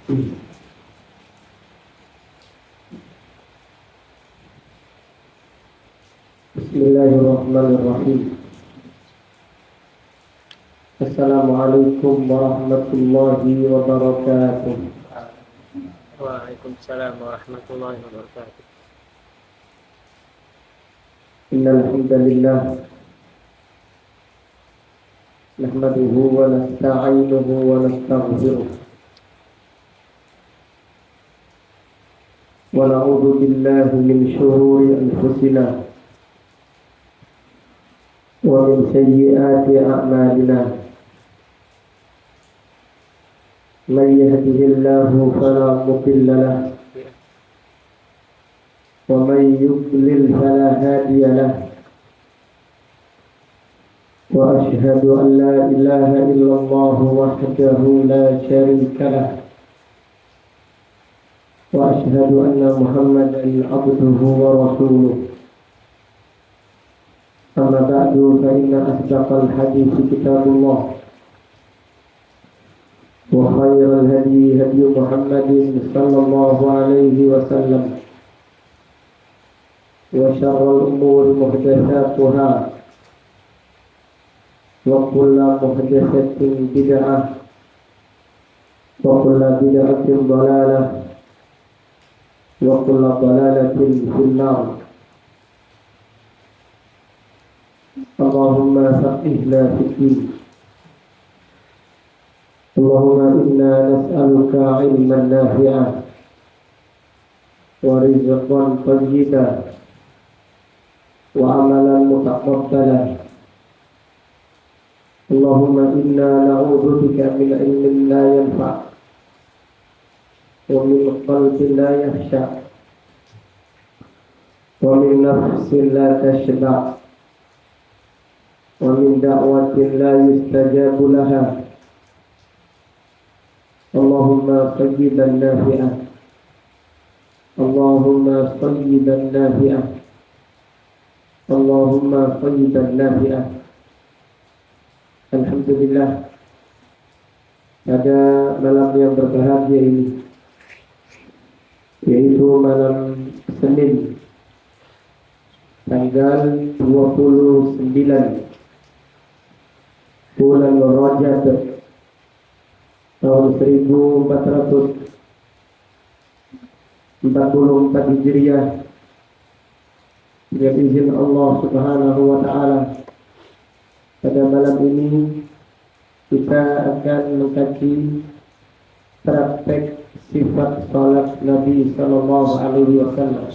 Bismillahirrahmanirrahim. Assalamualaikum warahmatullahi wabarakatuh. Waalaikumsalam warahmatullahi wabarakatuh. Innal hamdalillah nahmaduhu wa nasta'inuhu wa nastaghfiruh wa na'udzu billahi min shururi anfusina wa min sayyiati a'malina. Man yahdihillahu fala mudilla lahu wa man yudlil fala hadiya lahu. Wa ashhadu an la ilaha illallah wahdahu la syarika lahu wa ashhadu anna Muhammadan abduhu wa rasuluh. Amma ba'du, fa inna asdaqal hadithi kitabullah wa khairal hadi hadi Muhammadin sallallahu alaihi wasallam wa syarrul umuri muhdatsatuha wa kullu muhdatsatin bid'ah wa kullu bid'atin dhalalah wa kullu dhalalatin finnar. Allahumma faqihna fid-din. Allahumma inna nas'aluka ilman nafi'an wa rizqan thayyiban wa amalan mutaqabbalan. Allahumma inna na'udzu bika min ilmin la yanfa' wa min qalbin la yakhsha' wa min nafsin la tashba' wa min da'watin la yustajabu laha. Allahumma tayyiban nafi'an. Allahumma tayyiban nafi'an. Allahumma tayyiban nafi'an. Alhamdulillah, pada malam yang berbahagia ini, yaitu malam Senin tanggal 29 bulan Rajab tahun 1444 Hijriah, dengan izin Allah Subhanahu wa taala. Pada malam ini kita akan mengkaji praktek sifat salat Nabi sallallahu alaihi wasallam.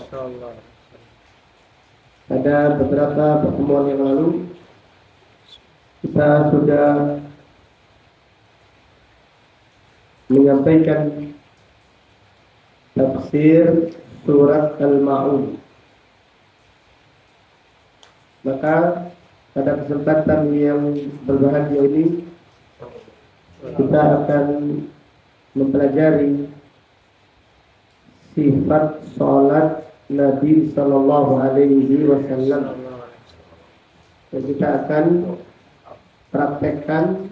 Pada beberapa pertemuan yang lalu kita sudah menyampaikan tafsir surat Al-Ma'un. Maka pada kesempatan yang berbahagia ini kita akan mempelajari sifat salat Nabi sallallahu alaihi wasallam. Dan kita akan praktekkan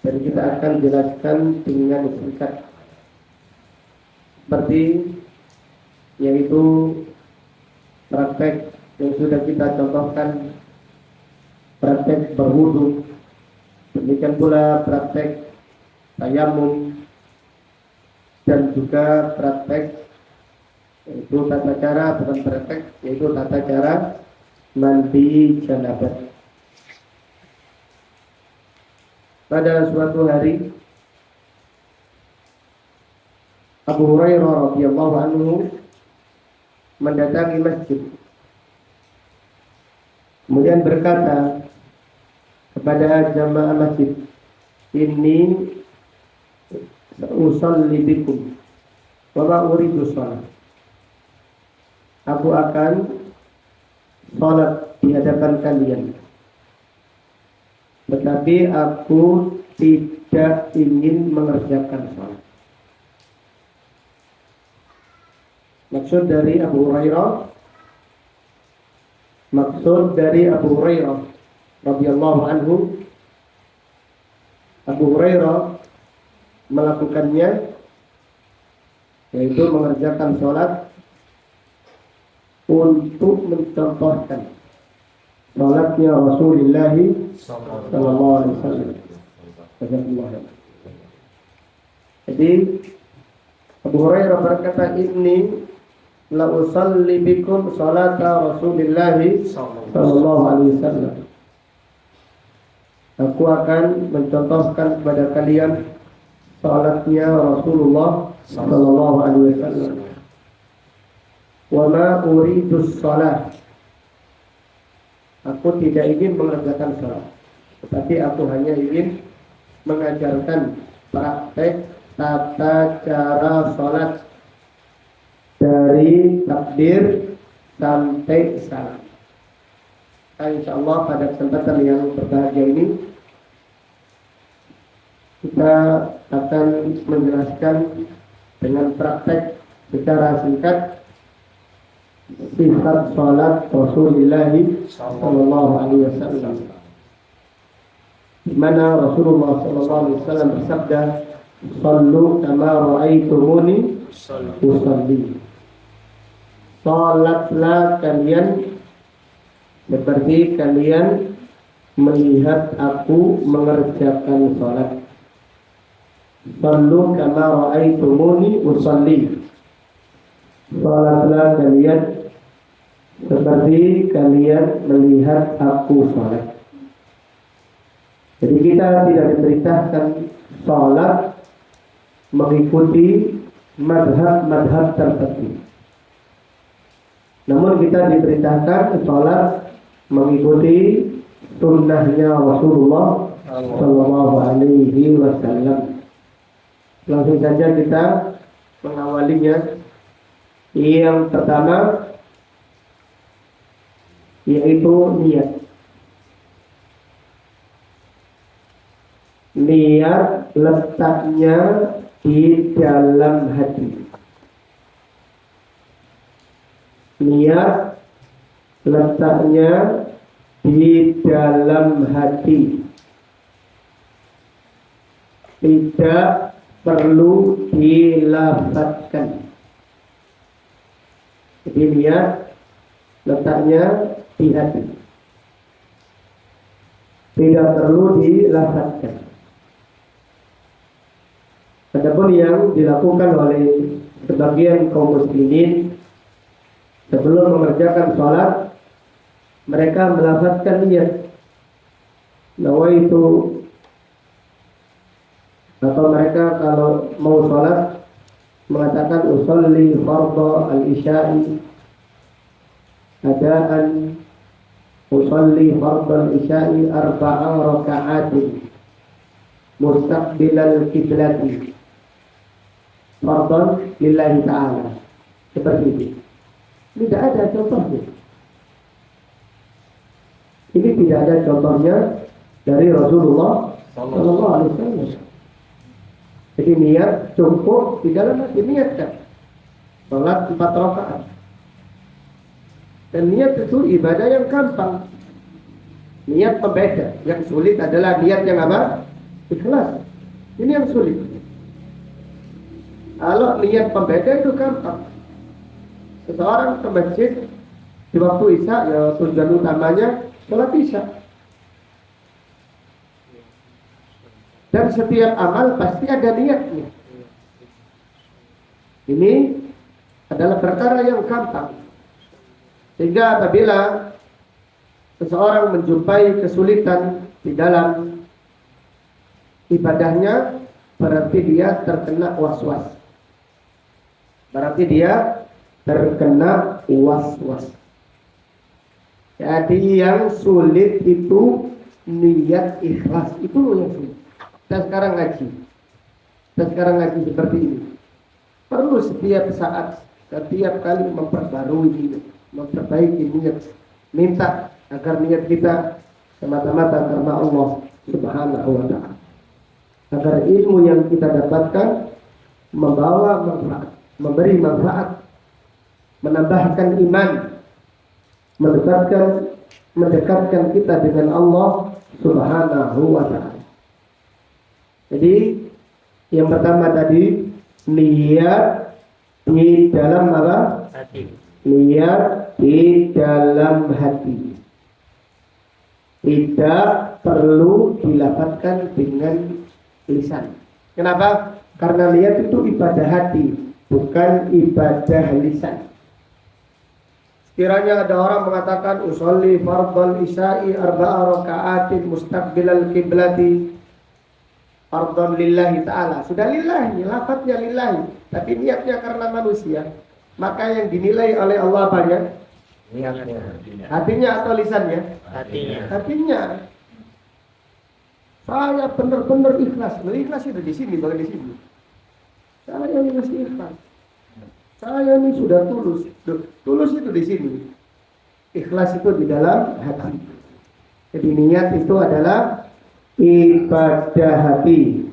dan kita akan jelaskan dengan singkat, seperti yaitu praktek yang sudah kita contohkan, praktek berwudu, demikian pula praktek tayamum, dan juga praktek yaitu tata cara, bukan praktek, yaitu tata cara mandi janabah. Pada suatu hari Abu Hurairah radhiyallahu anhu mendatangi masjid, kemudian berkata kepada jamaah masjid, "Inni usalli bikum wa ma uridu shalah." Aku akan salat di hadapan kalian, tetapi aku tidak ingin mengerjakan salat. Maksud dari Abu Hurairah radhiyallahu anhu, Abu Hurairah melakukannya yaitu mengerjakan sholat untuk mencontohkan sholatnya Rasulullah sallallahu alaihi wasallam. Jadi Abu Hurairah berkata, inni la usalli bikum salata Rasulullah sallallahu alaihi wasallam. Aku akan mencontohkan kepada kalian salatnya Rasulullah sallallahu alaihi wasallam. Wa ma uridus salat. Aku tidak ingin mengerjakan salat, tetapi aku hanya ingin mengajarkan praktek tata cara salat dari takbir sampai salam. Insyaallah pada kesempatan yang berbahagia ini kita akan menjelaskan dengan praktek secara singkat sifat salat Rasulullah sallallahu alaihi wasallam. Di mana Rasulullah sallallahu alaihi wasallam bersabda, "Shallu kama ra'aitumuni usalli." Salatlah kalian seperti kalian melihat aku mengerjakan salat. Shallu kama ra'aitumuni usalli. Salatlah kalian seperti kalian melihat aku salat. Jadi kita tidak diperintahkan salat mengikuti madhab tertentu. Namun kita diperintahkan salat mengikuti sunnahnya Rasulullah sallallahu alaihi wasallam. Langsung saja kita mengawalinya. Yang pertama yaitu niat. Niat letaknya di dalam hati. Niat letaknya di dalam hati. Tidak perlu dilafazkan. Jadi niat letaknya di hati. Tidak perlu dilafazkan. Adapun yang dilakukan oleh sebagian kaum muslimin sebelum mengerjakan sholat, mereka melafazkan niat. Nawaitu, atau mereka kalau mau sholat mengatakan usolli fardhu al-isya'i adaan, usolli fardhu al-isya'i arba'a raka'atin mustaqbilal qiblati fardhu lillahi ta'ala. Seperti itu. Tidak ada contohnya. Ini tidak ada contohnya dari Rasulullah sallallahu alaihi wasallam. Jadi niat cukup di dalam hati, niatkan salat 4 rakaat. Dan niat itu ibadah yang gampang. Niat pembeda. Yang sulit adalah niat yang apa? Ikhlas. Ini yang sulit. Kalau niat pembeda itu gampang. Seseorang ke masjid di waktu Isya, ya tujuan utamanya sholat Isya. Dan setiap amal pasti ada niatnya. Ini adalah perkara yang gampang. Sehingga apabila seseorang menjumpai kesulitan di dalam ibadahnya, berarti dia terkena was-was. Berarti dia terkena was-was. Jadi yang sulit itu niat ikhlas. Itu yang sulit. Kita sekarang ngaji seperti ini. Perlu setiap saat, setiap kali memperbarui niat, memperbaiki niat, minta agar niat kita semata-mata karena Allah Subhanahu wa ta'ala. Agar ilmu yang kita dapatkan membawa manfaat, memberi manfaat, menambahkan iman, mendekatkan kita dengan Allah Subhanahu wa ta'ala. Jadi yang pertama tadi niat Di dalam apa? hati. Niat di dalam hati. Tidak perlu dilafadzkan dengan lisan. Kenapa? Karena niat itu ibadah hati, bukan ibadah lisan. Sekiranya ada orang mengatakan usolli fardhal isya'i arba'a raka'atin mustaqbilal qiblati fardhon lillahi ta'ala. Sudah lillahi, lafadznya lillahi, tapi niatnya karena manusia. Maka yang dinilai oleh Allah apanya? Niatnya. Hatinya atau lisannya? Hatinya. Hatinya. Saya benar-benar ikhlas. Nah, ikhlas itu di sini, bukan di sini. Saya ini masih ikhlas. Saya ini sudah tulus. Tulus itu di sini. Ikhlas itu di dalam hati. Jadi niat itu adalah ibadah hati.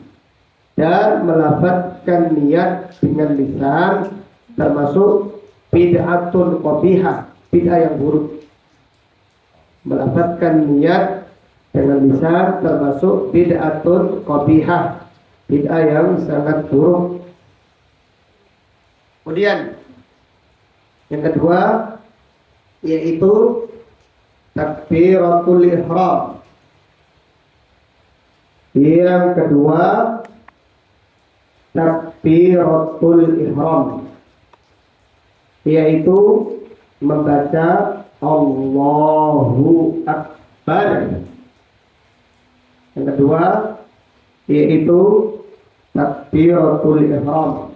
Dan melafadzkan niat dengan lisan termasuk bid'atun qabihah, bid'ah yang buruk. Melafadzkan niat dengan lisan termasuk bid'atun qabihah, bid'ah yang sangat buruk. Kemudian yang kedua yaitu takbiratul ihram. Yang kedua takbiratul ihram, yaitu membaca Allahu Akbar. Yang kedua yaitu takbiratul ihram,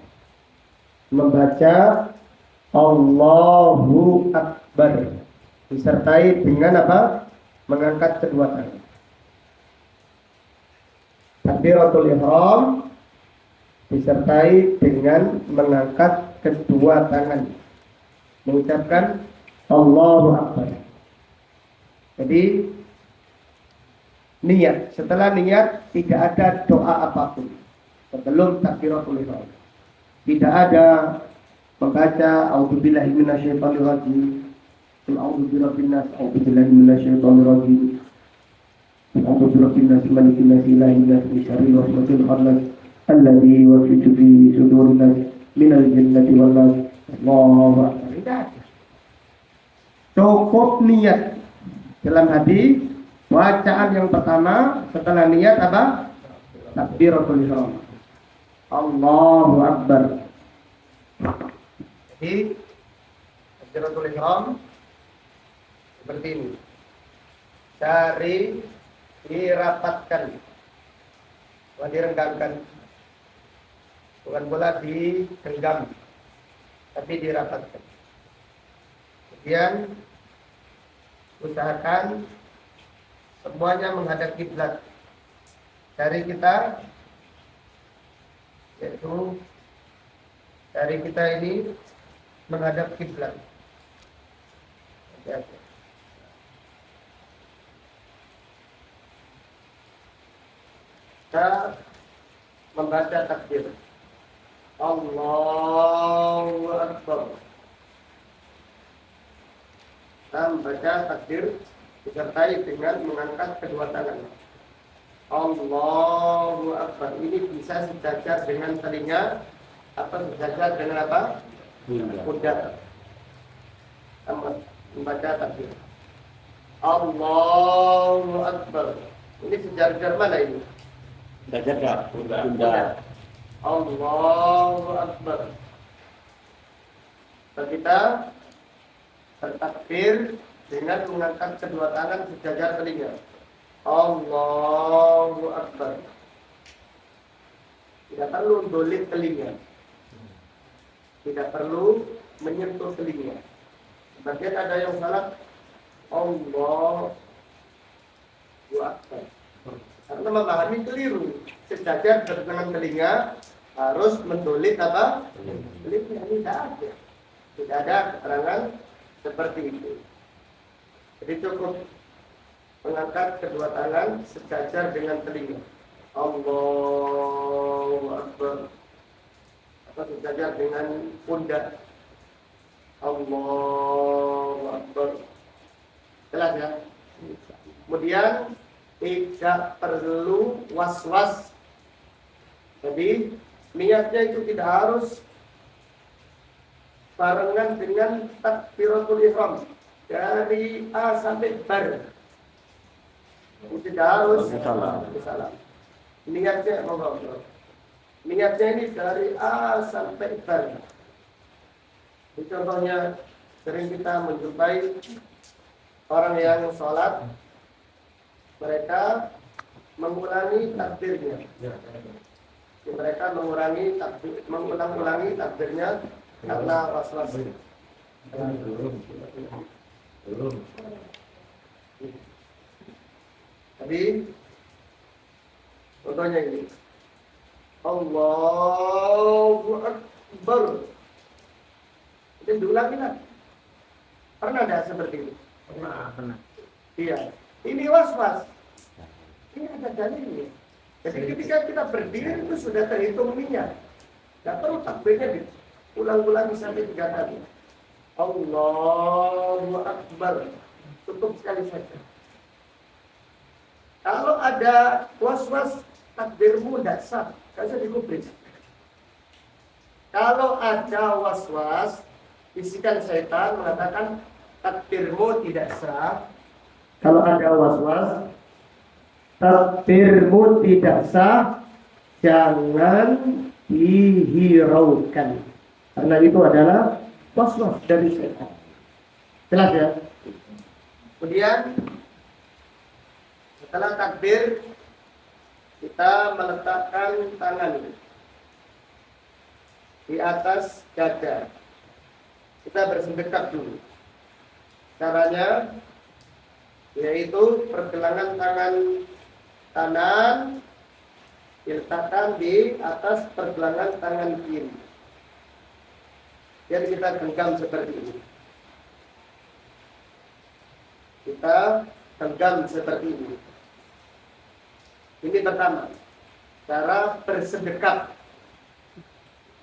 membaca Allahu Akbar disertai dengan apa? Mengangkat kedua tangan. Takbiratul ihram disertai dengan mengangkat kedua tangan, mengucapkan Allahu Akbar. Jadi niat, setelah niat tidak ada doa apapun sebelum takbiratul ihram. Tidak ada membaca a'udzubillahi minasyaitonir rajim, a'udzu birabbin nas, a'udzubillahi minasyaitonir rajim, a'udzu birabbin nas, malikin nas, ilahin nas, min syarri waswasil khannas, alladzi yuwaswisu fi sudurin nas, minal jannati wan nas. Allahu Akbar. Tidak ada. Cukup niat dalam hati. Bacaan yang pertama setelah niat apa? Takbiratul ihram. Allahu Akbar. Jadi takbiratul ihram seperti ini. Cari, dirapatkan, bukan direnggangkan, bukan pula digenggam, tapi dirapatkan. Kemudian usahakan semuanya menghadap kiblat. Dari kita, yaitu dari kita ini menghadap kiblat. Kita membaca takbir. Allahu Akbar. Kita membaca takbir disertai dengan mengangkat kedua tangan. Allahu Akbar. Ini bisa sejajar dengan telinga atau sejajar dengan apa? Pundak. Membaca takbir. Allahu Akbar. Ini sejajar mana ini? Sejajar pundak. Allahu Akbar. Kita bertakbir dengan mengangkat kedua tangan sejajar telinga. Allahu Akbar. Tidak perlu dolit telinga. Tidak perlu menyentuh telinga. Sebagian ada yang salah Allahu Akbar. Karena memahami keliru. Sejajar dengan telinga harus mendolit apa? Telinga. Tidak ada. Tidak ada keterangan seperti itu. Jadi cukup mengangkat kedua tangan sejajar dengan telinga. Allahu Akbar. Atau sejajar dengan pundak. Allahu Akbar. Jelas ya? Kemudian tidak perlu was-was. Jadi niatnya itu tidak harus barengan dengan takbiratul ihram dari A sampai bar. Tidak harus salam. Niatnya niatnya ini dari A sampai bar. Ini contohnya sering kita menjumpai orang yang sholat, mereka mengulangi takbirnya. Mereka mengulang-ulangi takbirnya karena was-was. Tadi contohnya ini. Allahu Akbar. Itu diulangi lah. Pernah tidak seperti ini? Pernah. Iya. Ini was-was. Ini ada dalilnya. Jadi ketika kita berdiri itu sudah terhitung niat. Tidak perlu takbirnya diulang-ulangi sampai 3 kali. Allahu Akbar. Cukup sekali saja. Kalau ada was-was takbirmu tidak sah, kan saya dikubris. Kalau ada was-was, bisikan syaitan mengatakan takbirmu tidak sah. Kalau ada was-was, takbirmu tidak sah, jangan dihiraukan. Karena itu adalah was-was dari syaitan. Jelas ya? Kemudian setelah takbir, kita meletakkan tangan di atas dada. Kita bersedekap dulu. Caranya yaitu pergelangan tangan kanan diletakkan di atas pergelangan tangan kiri. Jadi kita genggam seperti ini. Kita genggam seperti ini. Ini pertama, cara bersedekap.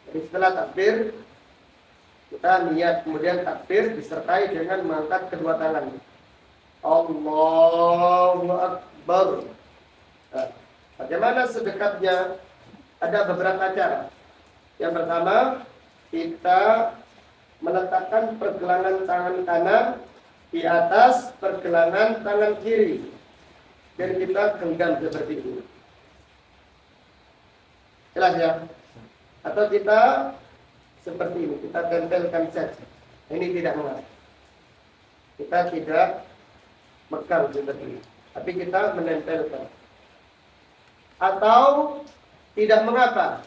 Jadi setelah takbir, kita niat, kemudian takbir disertai dengan mengangkat kedua tangan. Allahu Akbar. Nah, bagaimana sedekapnya? Ada beberapa cara. Yang pertama, kita meletakkan pergelangan tangan kanan di atas pergelangan tangan kiri. Dan kita genggam seperti ini. Jelas ya? Atau kita seperti ini, kita tempelkan saja. Ini tidak mengapa. Kita tidak megang seperti ini, tapi kita menempelkan. Atau tidak mengapa,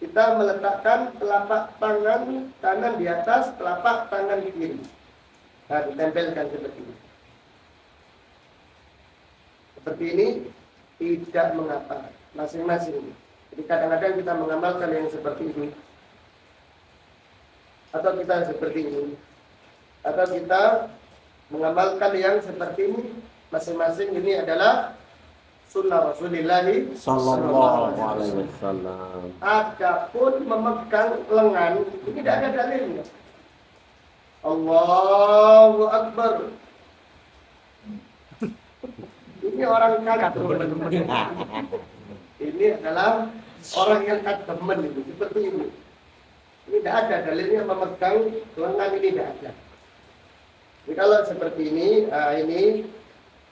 kita meletakkan telapak tangan kanan di atas telapak tangan kiri. Nah, ditempelkan seperti ini. Seperti ini tidak mengapa, masing-masing. Jadi kadang-kadang kita mengamalkan yang seperti ini, atau kita seperti ini, atau kita mengamalkan yang seperti ini. Masing-masing ini adalah sunnah Rasulullah Sallallahu alaihi wasallam. Adapun memegang lengan ini tidak ada dalilnya. Allahu Akbar. Ini orang kademen. Ini adalah orang yang kademen itu seperti ini. Ini tidak ada dalilnya memegang lengan, ini tidak ada. Jadi kalau seperti ini, ini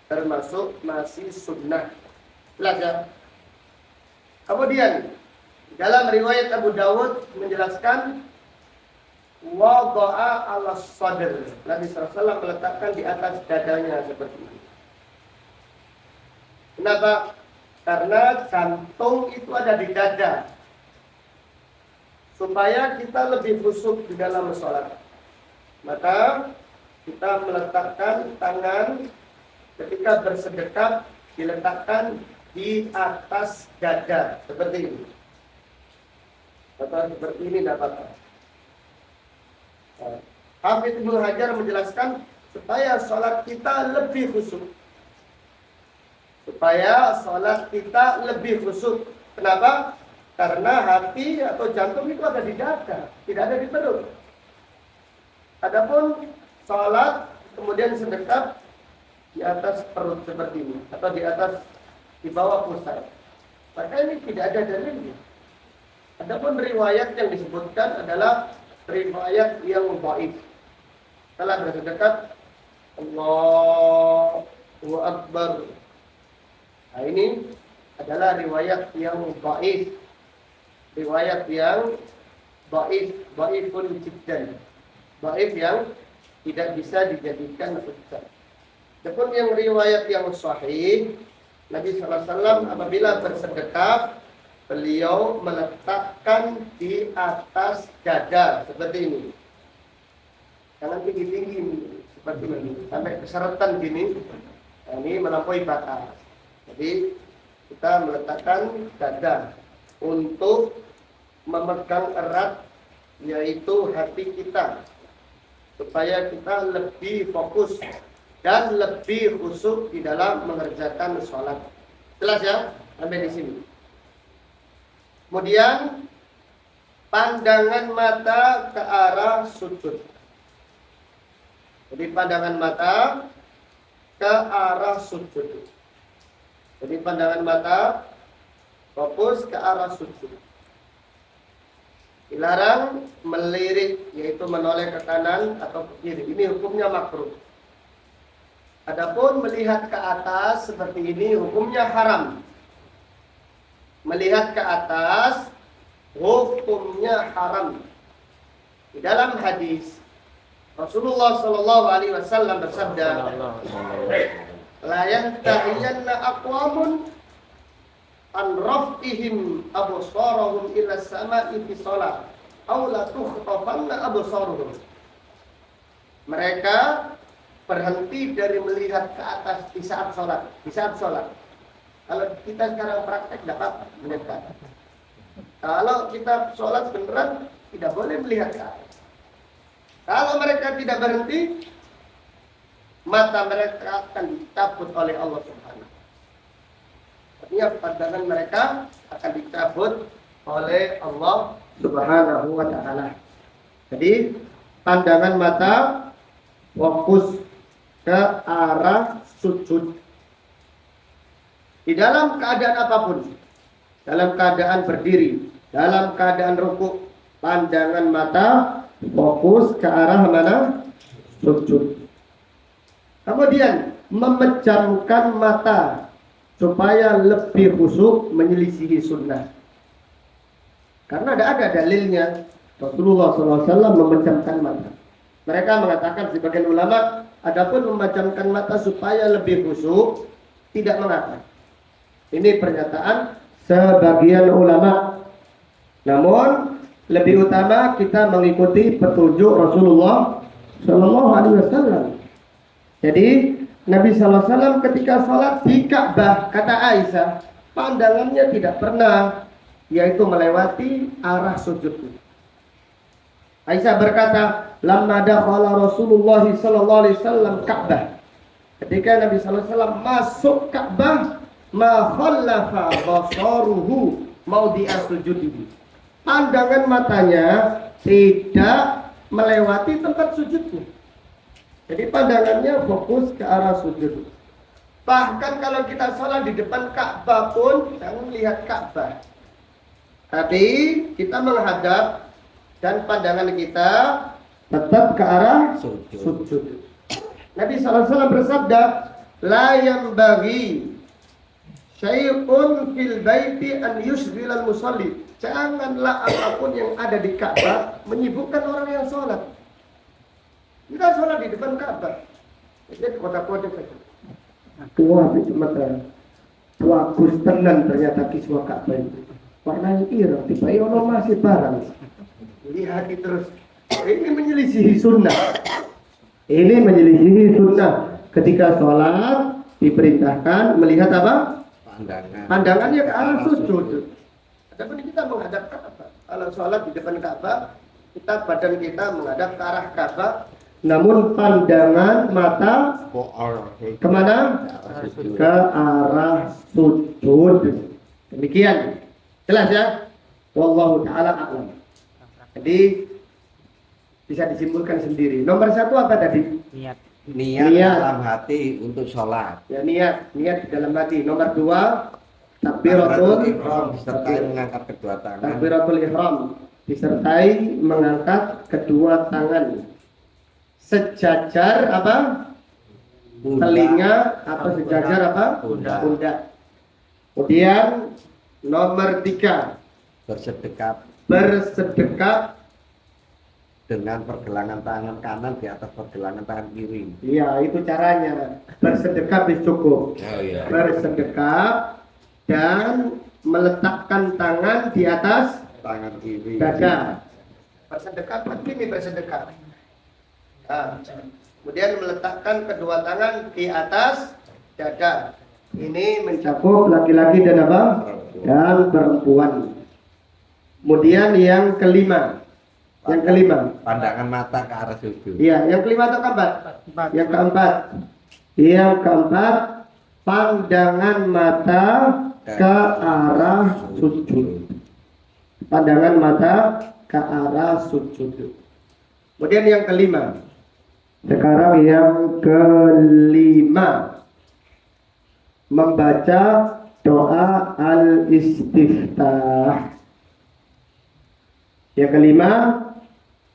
termasuk masih sunnah. Jelas ya? Kemudian dalam riwayat Abu Dawud menjelaskan wada'a ala sadr. Nabi SAW meletakkan di atas dadanya seperti ini. Kenapa? Karena jantung itu ada di dada. Supaya kita lebih khusyuk di dalam sholat. Maka kita meletakkan tangan ketika bersedekap diletakkan di atas dada seperti ini. Atau seperti ini dapat. Hafidz Ibnu Hajar menjelaskan supaya sholat kita lebih khusyuk. Supaya sholat kita lebih khusyuk. Kenapa? Karena hati atau jantung itu ada di dada, tidak ada di perut. Adapun sholat kemudian sedekap di atas perut seperti ini, atau di bawah pusat. Maka ini tidak ada dalilnya. Adapun riwayat yang disebutkan adalah riwayat yang dhaif. Telah berdekat Allahu Akbar. Nah, ini adalah riwayat yang dhaif. Riwayat yang dhaifun jiddan. Dhaif yang tidak bisa dijadikan hujjah. Adapun yang riwayat yang sahih, Nabi sallallahu alaihi wasallam apabila bersedekah, beliau meletakkan di atas dada seperti ini. Jangan tinggi-tinggi seperti ini, sampai keseretan gini. Nah, ini melampaui batas. Jadi kita meletakkan dada untuk memegang erat yaitu hati kita supaya kita lebih fokus dan lebih khusyuk di dalam mengerjakan sholat. Jelas ya? Sampai di sini. Kemudian pandangan mata ke arah sujud. Jadi pandangan mata ke arah sujud. Jadi pandangan mata fokus ke arah sujud. Dilarang melirik, yaitu menoleh ke kanan atau ke kiri. Ini hukumnya makruh. Adapun melihat ke atas seperti ini hukumnya haram. Melihat ke atas hukumnya haram. Di dalam hadis Rasulullah Shallallahu Alaihi Wasallam bersabda, "La yantahiyanna aqwamun an raf'ihim absarahum ila sama'i fi shalah aw la tukhtafanna absaruhum." Mereka berhenti dari melihat ke atas di saat sholat. Di saat sholat. Kalau kita sekarang praktek tidak apa-apa melihat ke atas. Kalau kita sholat beneran tidak boleh melihat ke atas. Kalau mereka tidak berhenti, mata mereka akan dicabut oleh Allah Subhanahu. Artinya pandangan mereka akan dicabut oleh Allah Subhanahu wa taala. Jadi pandangan mata fokus ke arah sujud. Di dalam keadaan apapun, dalam keadaan berdiri, dalam keadaan rukuk, pandangan mata fokus ke arah mana? Sujud. Kemudian memejamkan mata supaya lebih khusyuk menyelisihi sunnah. Karena ada dalilnya Rasulullah SAW memejamkan mata. Mereka mengatakan sebagian ulama, adapun memejamkan mata supaya lebih khusyuk tidak mengapa. Ini pernyataan sebagian ulama. Namun lebih utama kita mengikuti petunjuk Rasulullah Shallallahu Alaihi Wasallam. Jadi Nabi Sallallahu Alaihi Wasallam ketika sholat di Ka'bah, kata Aisyah, pandangannya tidak pernah yaitu melewati arah sujud. Aisyah berkata, "Lamma dakhala Rasulullah Sallallahu Alaihi Wasallam Ka'bah." Ketika Nabi Sallallahu Alaihi Wasallam masuk Ka'bah, ma khallafa basaruhu maudhi'a sujudihi. Pandangan matanya tidak melewati tempat sujudnya. Jadi pandangannya fokus ke arah sujud. Bahkan kalau kita sholat di depan Ka'bah pun jangan melihat Ka'bah. Tapi kita menghadap dan pandangan kita tetap ke arah sujud. Nabi SAW bersabda, "La yanbaghi syai'un fil baiti an yushghilal musalli." Janganlah apapun yang ada di Ka'bah menyibukkan orang yang sholat. Kita sholat di depan Ka'bah. Jadi kota-kota saja. Wah, itu mata. Bagus tenan ternyata kiswa Ka'bah itu. Warnanya ireng, tiba-tiba ono masih barang. Lihat terus. Ini menyelisihi sunnah. Ini menyelisihi sunnah. Ketika sholat diperintahkan melihat apa? Pandangannya ke arah sujud. Tapi kita menghadap Ka'bah. Kalau sholat di depan Ka'bah, kita badan kita menghadap ke arah Ka'bah. Namun pandangan mata kemana? Ke arah sujud. Demikian. Jelas ya? Wallahu ta'ala a'lam. Jadi bisa disimpulkan sendiri. Nomor satu apa tadi? Niat dalam hati untuk sholat. Ya, niat di dalam hati. Nomor dua, takbiratul ihram disertai mengangkat kedua tangan. Takbiratul ihram disertai mengangkat kedua tangan sejajar apa? Telinga atau sejajar apa? Pundak. Kemudian nomor 3, bersedekap dengan pergelangan tangan kanan di atas pergelangan tangan kiri. Iya, itu caranya. Bersedekap cukup. Oh iya. Bersedekap dan meletakkan tangan di atas Tangan kiri. dada. Bersedekap begini bersedekap. Nah, kemudian meletakkan kedua tangan di atas dada. Ini mencakup laki-laki dan apa? Dan perempuan. Kemudian yang kelima. Pandangan mata ke arah sujud. Iya, yang kelima atau keempat? Yang keempat, pandangan mata ke arah sujud. Pandangan mata ke arah sujud. Kemudian yang kelima. Sekarang yang kelima, membaca doa al-istiftah. Yang kelima,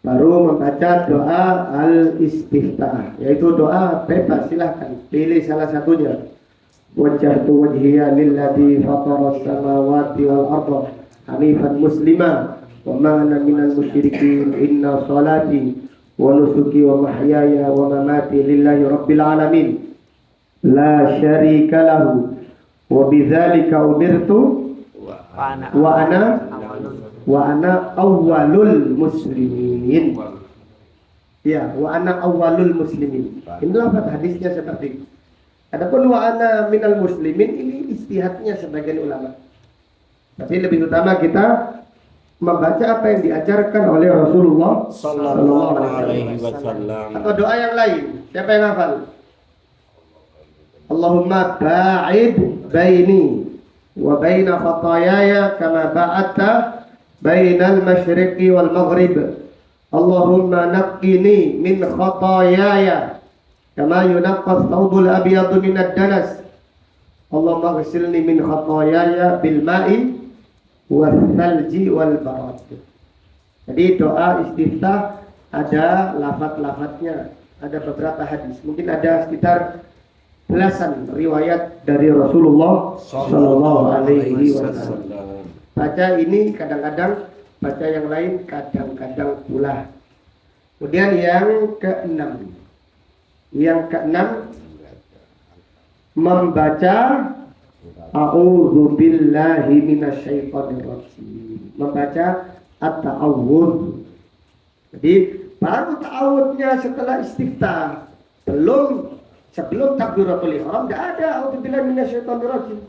baru membaca doa al-istiftah, yaitu doa bebas, silahkan pilih salah satunya. Wajjahtu wajhiya lilladzi fatara as-samawati wal arda hanifan muslima wa ma ana minal musyrikin inna salati wa nusuki wa mahyaya wa mamati lillahi rabbil alamin la syarika lahu wa bidzalika umirtu wa ana awwalul muslimin. Ya, wa ana awwalul muslimin. Ini lafaz hadisnya seperti itu. Adapun wa ana minal muslimin ini istihadnya sebagian ulama. Tapi lebih utama kita membaca apa yang diajarkan oleh Rasulullah sallallahu alaihi wasallam. Atau doa yang lain. Siapa yang hafal? Allahumma ba'id baini wa baina khataayaya kama ba'adta bainal masyriqi wal maghrib. Allahumma naqqini min khataayaya kama yunaqqas thawbul abyadu minad danas. Allahumma ghsilni min khataayaya bil ma'i wal thalji wal barad. Jadi doa istiftah ada lafaz-lafaznya, ada beberapa hadis. Mungkin ada sekitar belasan riwayat dari Rasulullah sallallahu alaihi wasallam. Baca ini kadang-kadang, baca yang lain kadang-kadang pula. Kemudian yang keenam, membaca a'udzu billahi minasyaitonir rajim. Membaca at-ta'awudz. Jadi baru ta'awudznya setelah istiftah, sebelum takbiratul ihram tidak ada a'udzu billahi minasyaitonir rajim.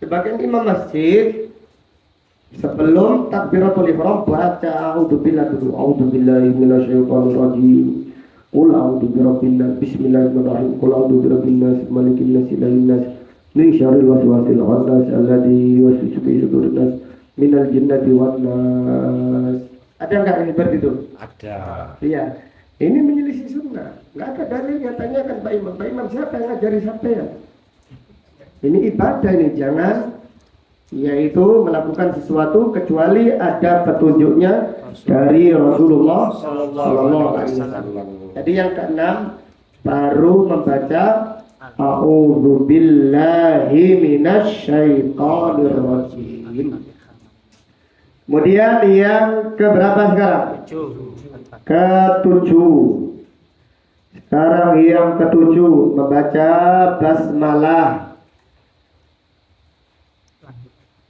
Sebagian imam masjid sebelum takbiratul ihram baca a'udzu billahi dulu, a'udzu billahi minasyaitonir rajim. Qul a'udzu birabbin nas, bismillahirrahmanirrahim. Qul a'udzu birabbin nas, malikin nas, ilahin nas, min syarril waswasil khannas alladzi yuwaswisu fi sudurin nas, minal jinnati wan nas. Ada enggak yang seperti itu? Ada. Iya. Ini menyelisih sunnah. Enggak ada dalilnya. Tanyakan Pak Imam. Pak Imam siapa yang ngajari sampean? Ini ibadah ini, jangan yaitu melakukan sesuatu kecuali ada petunjuknya dari Rasulullah sallallahu alaihi wasallam. Jadi yang keenam baru membaca a'udzu billahi minasyaitonir rajim. Kemudian yang keberapa sekarang? Ketujuh. Sekarang yang ketujuh membaca basmalah.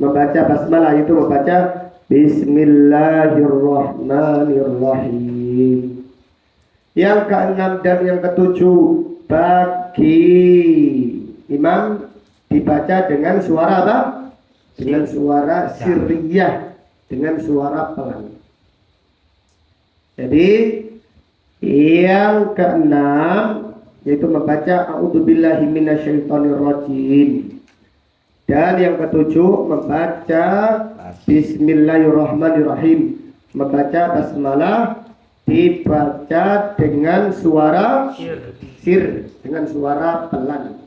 Membaca basmalah itu membaca bismillahirrahmanirrahim. Yang keenam dan yang ketujuh bagi imam dibaca dengan suara apa? Dengan suara sirriyah, dengan suara pelan. Jadi yang keenam yaitu membaca a'udzubillahi minasyaitonirrajim. Dan yang ketujuh membaca bismillahirrahmanirrahim. Membaca basmalah dibaca dengan suara sir, dengan suara pelan.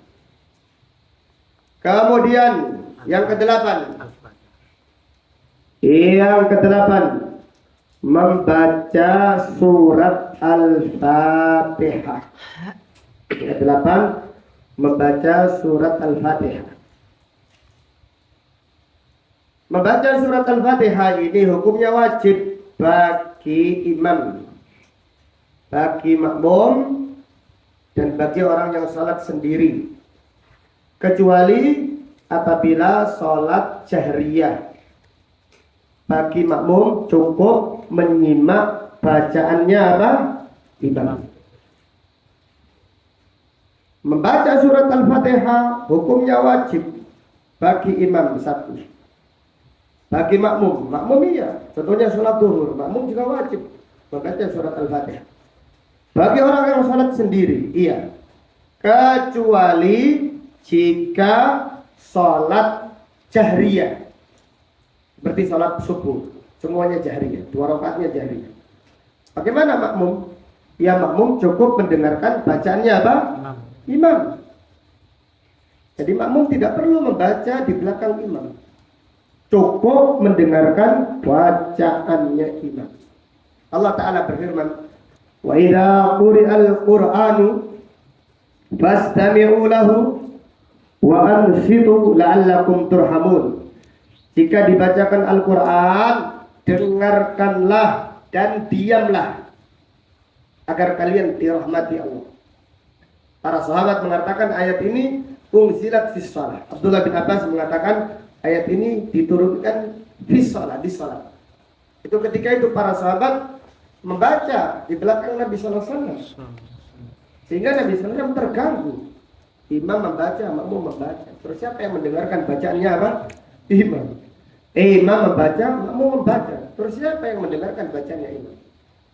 Kemudian yang kedelapan. Yang kedelapan membaca surat Al-Fatihah. Yang 8, membaca surat Al-Fatihah. Membaca surat Al-Fatihah ini hukumnya wajib bagi imam, bagi makmum, dan bagi orang yang sholat sendiri, kecuali apabila sholat jahriyah. Bagi makmum cukup menyimak bacaannya apa? Imam. Membaca surat Al-Fatihah hukumnya wajib bagi imam satu. Bagi makmum iya. Contohnya sholat zuhur, makmum juga wajib membaca surat Al-Fatihah. Bagi orang yang sholat sendiri, iya. Kecuali jika sholat jahriyah, seperti sholat subuh, semuanya jahriyah, 2 rakaatnya jahriyah. Bagaimana makmum? Ya makmum cukup mendengarkan bacaannya apa? Imam. Jadi makmum tidak perlu membaca di belakang imam, cukup mendengarkan bacaannya imam. Allah Ta'ala berfirman, wa idza quri'al qur'anu fastami'u lahu wa ansitu la'allakum turhamun. Jika dibacakan Al-Quran, dengarkanlah dan diamlah agar kalian dirahmati Allah. Para sahabat mengatakan ayat ini unzilat fis shalah. Abdullah bin Abbas mengatakan ayat ini diturunkan fis shalah, di salat. Itu ketika itu para sahabat membaca di belakang Nabi sallallahu alaihi wasallam. Sehingga Nabi sallallahu alaihi wasallam terganggu. Imam membaca, makmum membaca. Terus siapa yang mendengarkan bacaannya apa? Imam. Imam membaca, makmum membaca. Terus siapa yang mendengarkan bacaannya imam?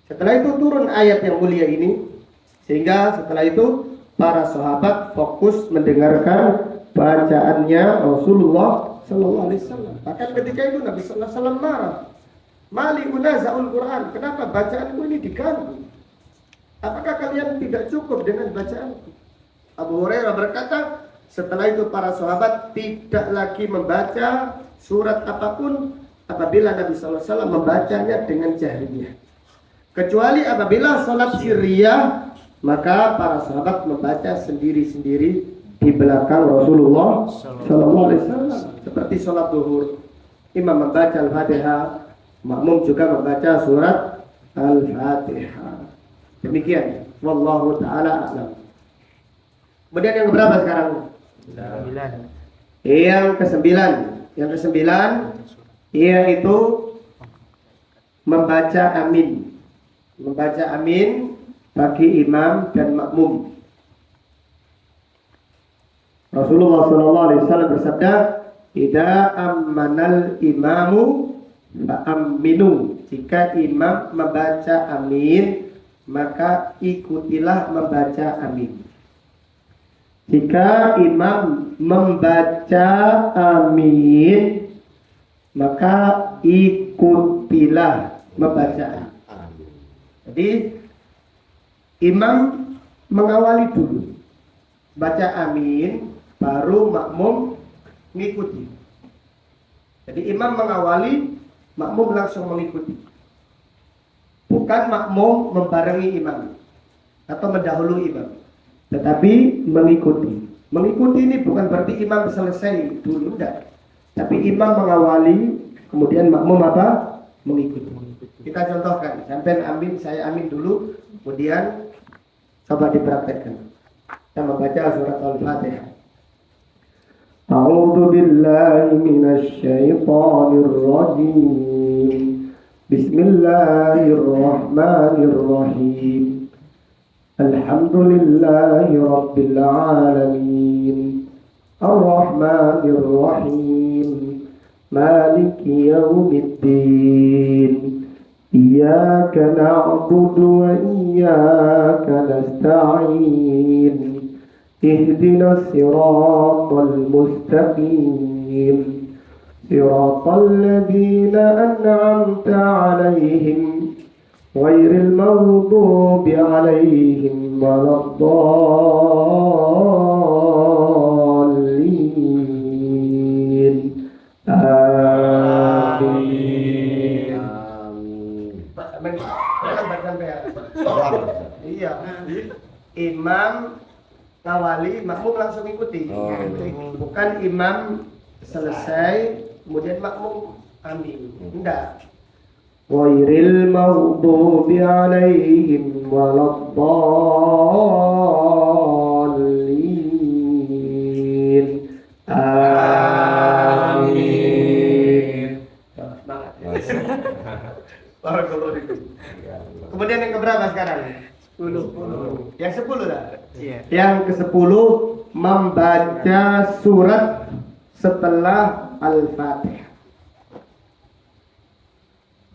Setelah itu turun ayat yang mulia ini, sehingga setelah itu para sahabat fokus mendengarkan bacaannya Rasulullah Sallallahu Alaihi Wasallam. Bahkan ketika itu Nabi Sallallahu Alaihi Wasallam marah, Mali unazaul Quran, kenapa bacaanku ini diganggu? Apakah kalian tidak cukup dengan bacaanku? Abu Hurairah berkata, setelah itu para sahabat tidak lagi membaca surat apapun apabila Nabi Sallallahu Alaihi Wasallam membacanya dengan jahriyah. Kecuali apabila salat sirriyah, maka para sahabat membaca sendiri-sendiri di belakang Rasulullah Sallallahu Alaihi Wasallam. Seperti salat zuhur, imam membaca Al-Fatihah, makmum juga membaca surat Al-Fatihah. Demikian, wallahu taala a'lam. Kemudian yang berapa sekarang? 9. Yang ke-9 yaitu membaca amin. Membaca amin bagi imam dan makmum. Rasulullah sallallahu alaihi wasallam bersabda, "Idza ammanal imamu fa'aminu." Jika imam membaca amin, maka ikutilah membaca amin. Jika imam membaca amin, maka ikutilah membaca amin. Jadi imam mengawali dulu, baca amin, baru makmum mengikuti. Jadi imam mengawali, makmum langsung mengikuti. Bukan makmum membarengi imam atau mendahului imam, tetapi mengikuti. Mengikuti ini bukan berarti imam selesai dulu, enggak. Tapi imam mengawali, kemudian makmum apa? Mengikuti. Kita contohkan, sampai amin, saya amin dulu, kemudian coba dipraktekkan. Kita membaca surat Al-Fatihah. A'udzu billahi minasy syaithanir rajim. Bismillahirrahmanirrahim. Alhamdulillahi rabbil alamin. Ar-Rahmanir Rahim. Maliki yaumiddin. Iyyaka na'budu wa iyyaka nasta'in. Ihdinas siratal mustaqim. Siratal ladzina an'amta 'alaihim ghairil maghdubi 'alaihim waladdallin. Amin. Imam ngawali, makmum langsung ikuti. Oh. Bukan imam selesai kemudian makmum amin. Enggak. Ghairil maghdubi 'alaihim waladdallin. Amin. Semangat. Barakallahu fikum. Kemudian yang keberapa sekarang? 10. Yang 10 lah. Iya. Yang ke-10 membaca surat setelah Al-Fatihah.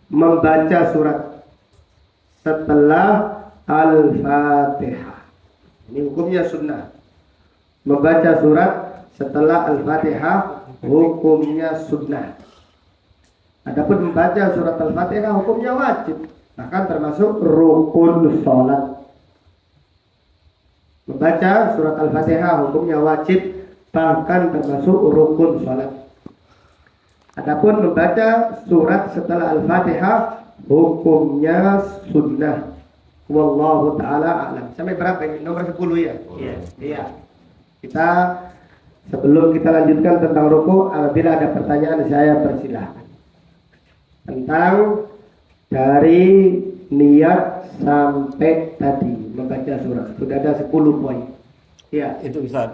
Membaca surat setelah Al-Fatihah. Ini hukumnya sunnah. Membaca surat setelah Al-Fatihah hukumnya sunnah. Adapun membaca surat Al-Fatihah hukumnya wajib, bahkan termasuk rukun sholat. Membaca surat Al-Fatihah hukumnya wajib, bahkan termasuk rukun sholat. Adapun membaca surat setelah Al-Fatihah hukumnya sunnah. Wallahu ta'ala a'lam. Sampai berapa ini? Nomor 10 ya? Iya. Kita sebelum kita lanjutkan tentang ruku, apabila ada pertanyaan saya persilahkan. Tentang dari niat sampai tadi membaca surat sudah ada 10 poin. Ya, Itu Ustaz.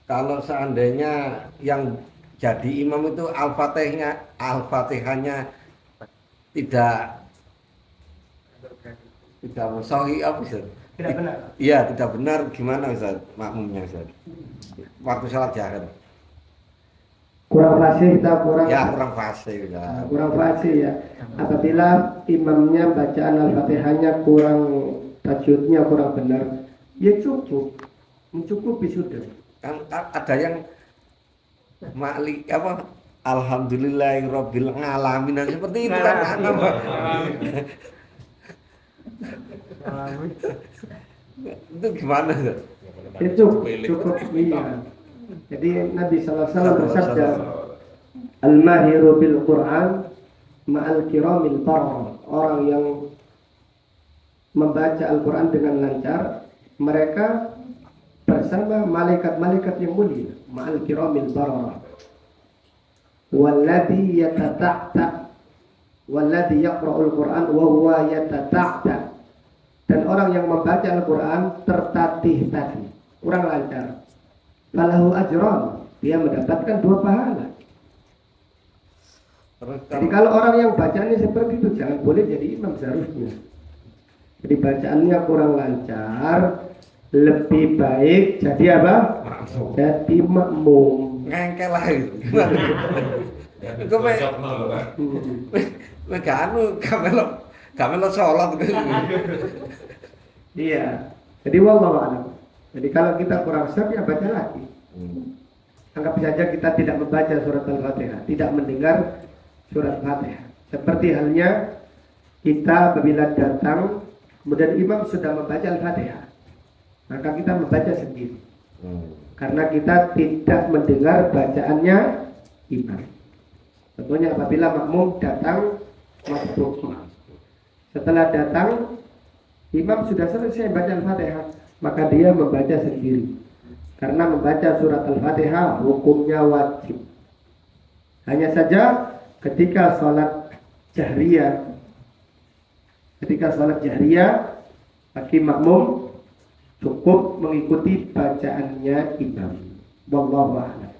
Kalau seandainya yang jadi imam itu Al-Fatihahnya tidak sahih apa Ustaz? tidak benar. Iya, tidak benar, gimana Ustaz makmumnya Ustaz? Waktu salat jahar. Kurang fasih atau kurang Ya, kurang fasih Ustaz. kurang fasih ya. Apabila imamnya bacaan Al-Fatihahnya kurang, tajwidnya kurang benar, ya cukup, mencukupi sudah. Kan ada yang makli apa alhamdulillahirabbil alamin seperti itu kan apa? Itu gimana Ustaz? Itu cukup iya. Jadi Nabi SAW bersabda, al-mahiru bil Quran ma'al kiramil barr. Orang yang membaca Al-Quran dengan lancar, mereka bersama malaikat-malaikat yang mulia, ma'al kiramil barr. Walladhi yatata'ta, walladhi yaqra'ul Quran wa huwa yatata'ta. Dan orang yang membaca Al-Quran tertatih-tatih, kurang lancar, falahu ajran, dia mendapatkan 2 pahala. Jadi kalau orang yang bacaannya seperti itu, jangan boleh jadi imam seharusnya. Jadi bacaannya kurang lancar, lebih baik jadi apa? Jadi makmum. Ngengkel lah itu. Itu gak anu, gak melo sholat. Iya. Jadi wallahu a'lam. Jadi kalau kita kurang syak ya baca lagi. Anggap saja kita tidak membaca surat Al-Fatihah, tidak mendengar surat Fatihah. Seperti halnya kita apabila datang kemudian imam sudah membaca Al-Fatihah, maka kita membaca sendiri. Karena kita tidak mendengar bacaannya imam. Tentunya apabila makmum datang masuk. Setelah datang imam sudah selesai baca Al-Fatihah, maka dia membaca sendiri. Karena membaca surat Al-Fatihah hukumnya wajib. Hanya saja ketika sholat jahriyah, bagi makmum cukup mengikuti bacaannya imam. Wallahu a'lam.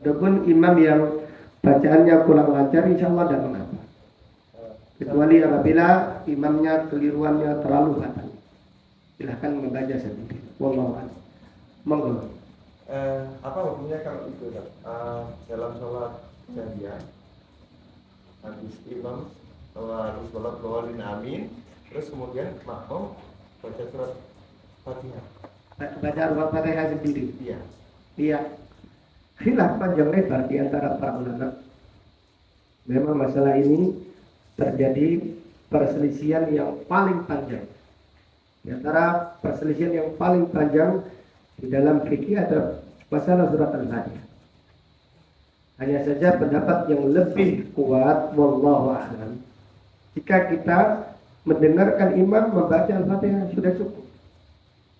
Adapun imam yang bacaannya kurang lancar, insya Allah tidak mengapa. Kecuali apabila imamnya keliruannya terlalu fatal, silahkan membaca sendiri. Wallahu a'lam. Monggo. Apa hukumnya kalau itu dalam sholat jahriyah habis imam harus sholat bawalin amin, terus kemudian makmum baca surat Fatihah. Baca Al-Fatihah sendiri. Iya. Iya. Khilaf panjang lebar di antara para ulama. Memang masalah ini terjadi perselisihan yang paling panjang. Di antara perselisihan yang paling panjang di dalam fikih ada masalah surat Al-Fatihah. Hanya saja pendapat yang lebih kuat, wallahu a'lam, jika kita mendengarkan imam membaca Al-Fatihah sudah cukup.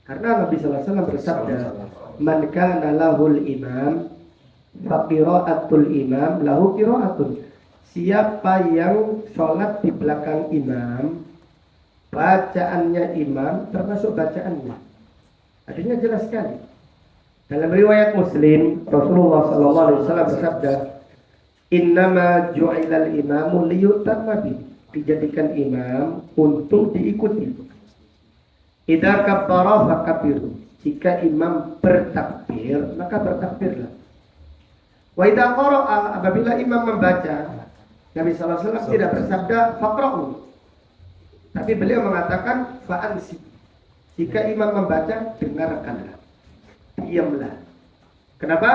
Karena Nabi sallallahu alaihi wasallam bersabda, "Man kana lahul imam fa qira'atul imam lahu qira'atun." Siapa yang sholat di belakang imam, bacaannya imam termasuk bacaannya. Artinya jelas sekali. Dalam riwayat Muslim, Rasulullah SAW bersabda, "Innama ju'ilal imamu liyutamma bi." Dijadikan imam untuk diikuti. Idza kabbara fakabbiru. Jika imam bertakbir, maka bertakbirlah. Wa idza qara'a, apabila imam membaca, Nabi SAW tidak bersabda faqra'u, tapi beliau mengatakan fa'ansi. Jika imam membaca, dengarkanlah, diamlah. Kenapa?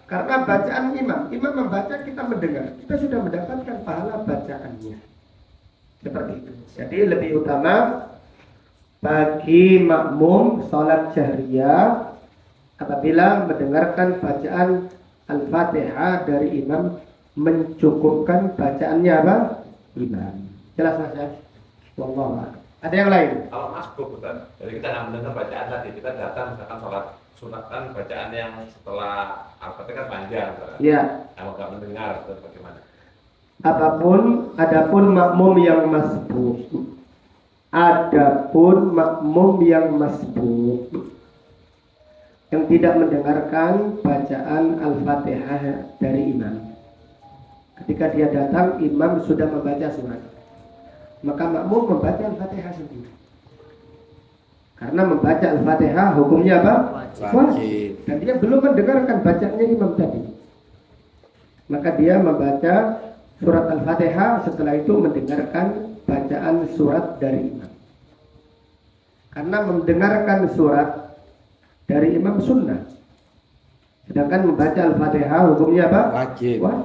Karena bacaan imam membaca, kita mendengar, kita sudah mendapatkan pahala bacaannya. Seperti itu. Jadi lebih utama bagi makmum sholat jahriyah apabila mendengarkan bacaan Al-Fatihah dari imam, mencukupkan bacaannya apa? Imam. Jelas Mas ya? Wallahu a'lam. Ada yang lain? Kalau masbuk Ustaz, jadi kita nggak mendengar bacaan tadi, kita datang misalkan sholat sunat kan bacaan yang setelah Al-Fatihah kan panjang, Ustaz. Ya. Kalau nggak mendengar, Ustaz, bagaimana? Adapun makmum yang masbuk, yang tidak mendengarkan bacaan Al-Fatihah dari imam. Ketika dia datang, imam sudah membaca surat, maka makmum membaca Al-Fatihah sendiri. Karena membaca Al-Fatihah hukumnya apa? Wajib. Dan dia belum mendengarkan bacaannya imam tadi. Maka dia membaca surat Al-Fatihah, setelah itu mendengarkan bacaan surat dari imam. Karena mendengarkan surat dari imam sunnah. Sedangkan membaca Al-Fatihah hukumnya apa?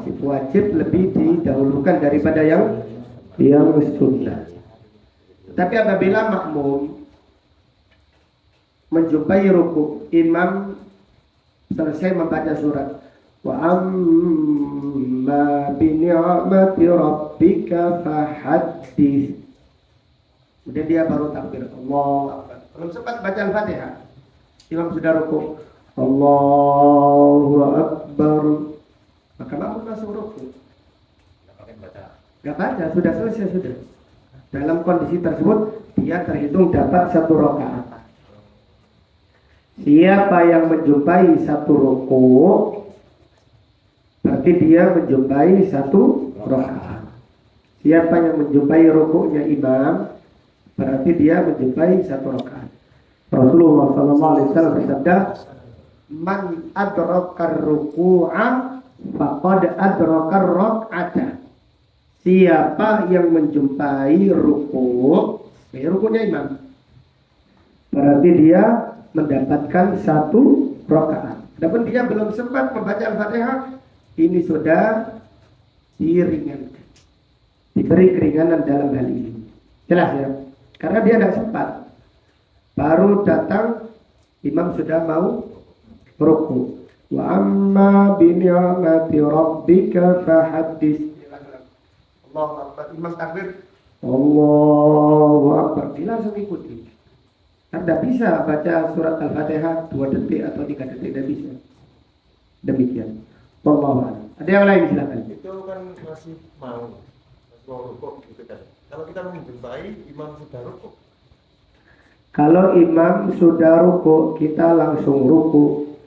Wajib lebih didahulukan daripada yang sunnah. Tapi apabila makmum menjumpai ruku, imam selesai membaca surat, wa amma bi ni'mati rabbika fahaddits, kemudian dia baru takbir, Allah Akbar. Belum sempat baca Al-Fatihah, imam sudah ruku, Allahu Akbar, maka makmum langsung ruku. Gak baca, sudah selesai sudah. Dalam kondisi tersebut dia terhitung dapat 1 rakaat. Siapa yang menjumpai 1 ruku, berarti dia menjumpai 1 rakaat. Siapa yang menjumpai rukunya imam, berarti dia menjumpai 1 rakaat. Rasulullah SAW bersabda, "Man adrakar ruku'a faqad adrakar rak'ata." Siapa yang menjumpai rukunya imam, berarti dia mendapatkan 1 rakaat. Adapun dia belum sempat membaca Al-Fatihah, ini sudah diringankan, diberi keringanan dalam hal ini. Jelas ya? Karena dia tidak sempat, baru datang imam sudah mau ruku. Wa amma bi ni'mati rabbika fahaddits. Allahu Akbar, imam takbir, Allahu Akbar, dia langsung ikuti. Kan tidak bisa baca surat Al-Fatihah 2 detik atau 3 detik, tidak bisa. Demikian. Wallahu a'lam. Ada yang lain silakan. Itu kan masih mau rukuk gitu kan. Kalau kita menjumpai imam sudah rukuk, kalau imam sudah ruku, kita langsung ruku,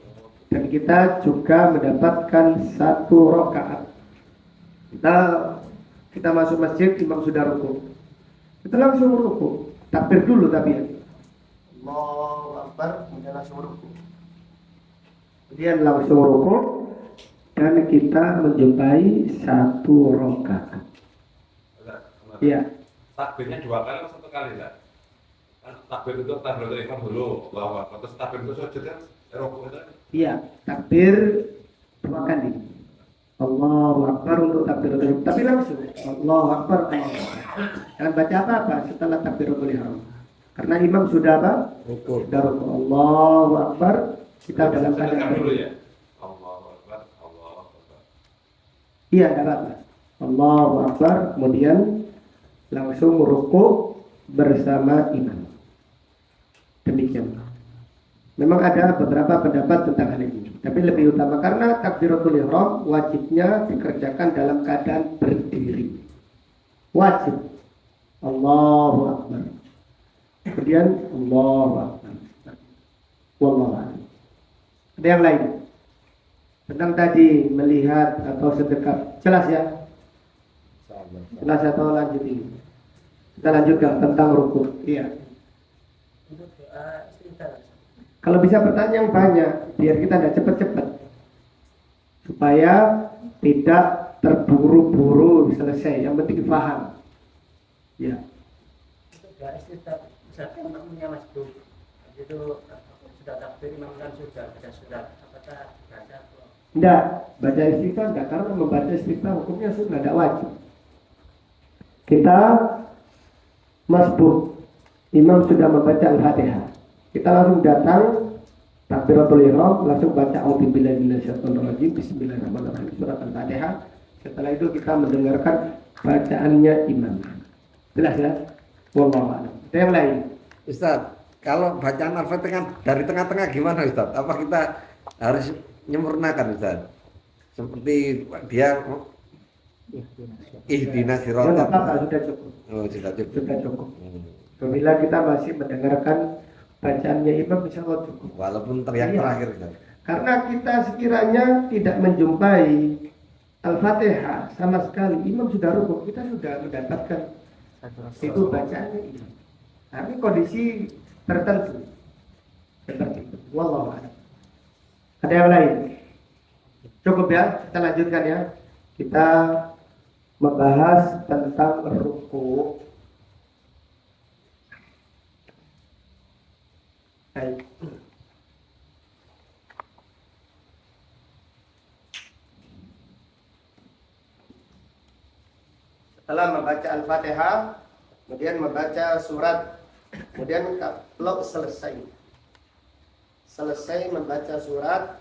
dan kita juga mendapatkan 1 rakaat. Kita masuk masjid, imam sudah ruku, kita langsung ruku, takbir dulu tapi ya, Allahu Akbar, kemudian langsung ruku, kemudian langsung ruku, dan kita menjumpai 1 rakaat. Iya. Takbirnya 2 kali atau 1 kali lah? Kan takbir itu takbir imam dulu, Allahu Akbar, terus takbir itu sujud kan, rukuk itu. Iya, takbir 2 kali. Allahu Akbar untuk takbiratul ihram, tapi langsung Allahu Akbar, Allahu Akbar. Jangan baca apa-apa setelah takbiratul ihram, karena imam sudah apa? Ruku. Sudah ruku. Allahu Akbar, kita dalam keadaan dulu ya. Allahu Akbar, Allahu Akbar. Iya, tidak apa-apa. Allahu Akbar, kemudian langsung ruku, bersama imam. Demikian. Memang ada beberapa pendapat tentang hal ini, tapi lebih utama karena takbiratul ihram wajibnya dikerjakan dalam keadaan berdiri. Wajib. Allahu Akbar. Kemudian Allahu Akbar. Wallahu a'lam. Ada yang lain? Tentang tadi melihat atau sedekat. Jelas ya? Jelas atau lanjut ini? Kita lanjutkan tentang rukuk. Iya. Untuk doa istighfar. Kalau bisa pertanyaan yang banyak, biar kita tidak cepat-cepat, supaya tidak terburu-buru selesai. Yang penting paham. Ya. Untuk doa istighfar, misalkan makmumnya masbuk, itu sudah takbir, imam kan sudah baca surat, apakah baca atau Tidak, baca istighfar tidak, karena membaca istighfar hukumnya sudah tidak wajib. Kita masbuk, imam sudah membaca Al-Fatihah. Kita langsung datang takbiratul ihram, langsung baca auzubillahi minasyaitonir rajim, bismillahirrahmanirrahim, surat Al-Fatihah. Setelah itu kita mendengarkan bacaannya imam. Jelas ya? Wallahu a'lam. Ada yang lain? Ustaz, kalau bacaan Al-Fatihah dari tengah-tengah gimana Ustaz? Apa kita harus menyempurnakan Ustaz? Seperti dia ihdinas Ya, nggak siratal. apa-apa, sudah cukup. Oh, sudah cukup. Sudah cukup. Hmm. Apabila kita masih mendengarkan bacaannya imam, insya Allah cukup. Walaupun teriak Iya. terakhir Ustaz. Karena kita sekiranya tidak menjumpai Al-Fatihah sama sekali, imam sudah rukuk, kita sudah mendapatkan itu bacaannya imam. Tapi kondisi tertentu seperti itu. Wallahu a'lam. Ada yang lain? Cukup ya, kita lanjutkan ya. Kita membahas tentang rukuk. Baik. Setelah membaca Al-Fatihah, kemudian membaca surat, kemudian kalau selesai membaca surat,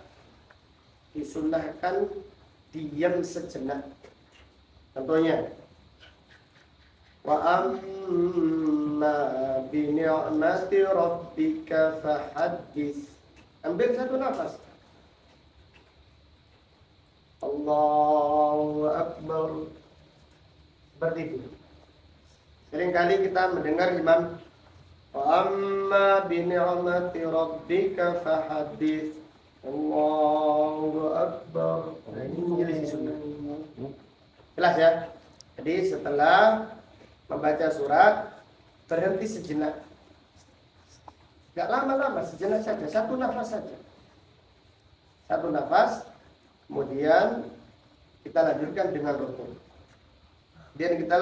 disunnahkan diam sejenak. Contohnya, wa amma bi ni'mati rabbika fahaddits. Ambil satu nafas. Allahu Akbar. Seperti itu. Seringkali kita mendengar imam, wa amma bi ni'mati rabbika fahaddits. Allahu Akbar. Nah, ini menyelisih sunnah. Jelas ya? Jadi setelah membaca surat, berhenti sejenak. Gak lama-lama, sejenak saja, satu nafas saja. Satu nafas, kemudian kita lanjutkan dengan rukuk. Kemudian kita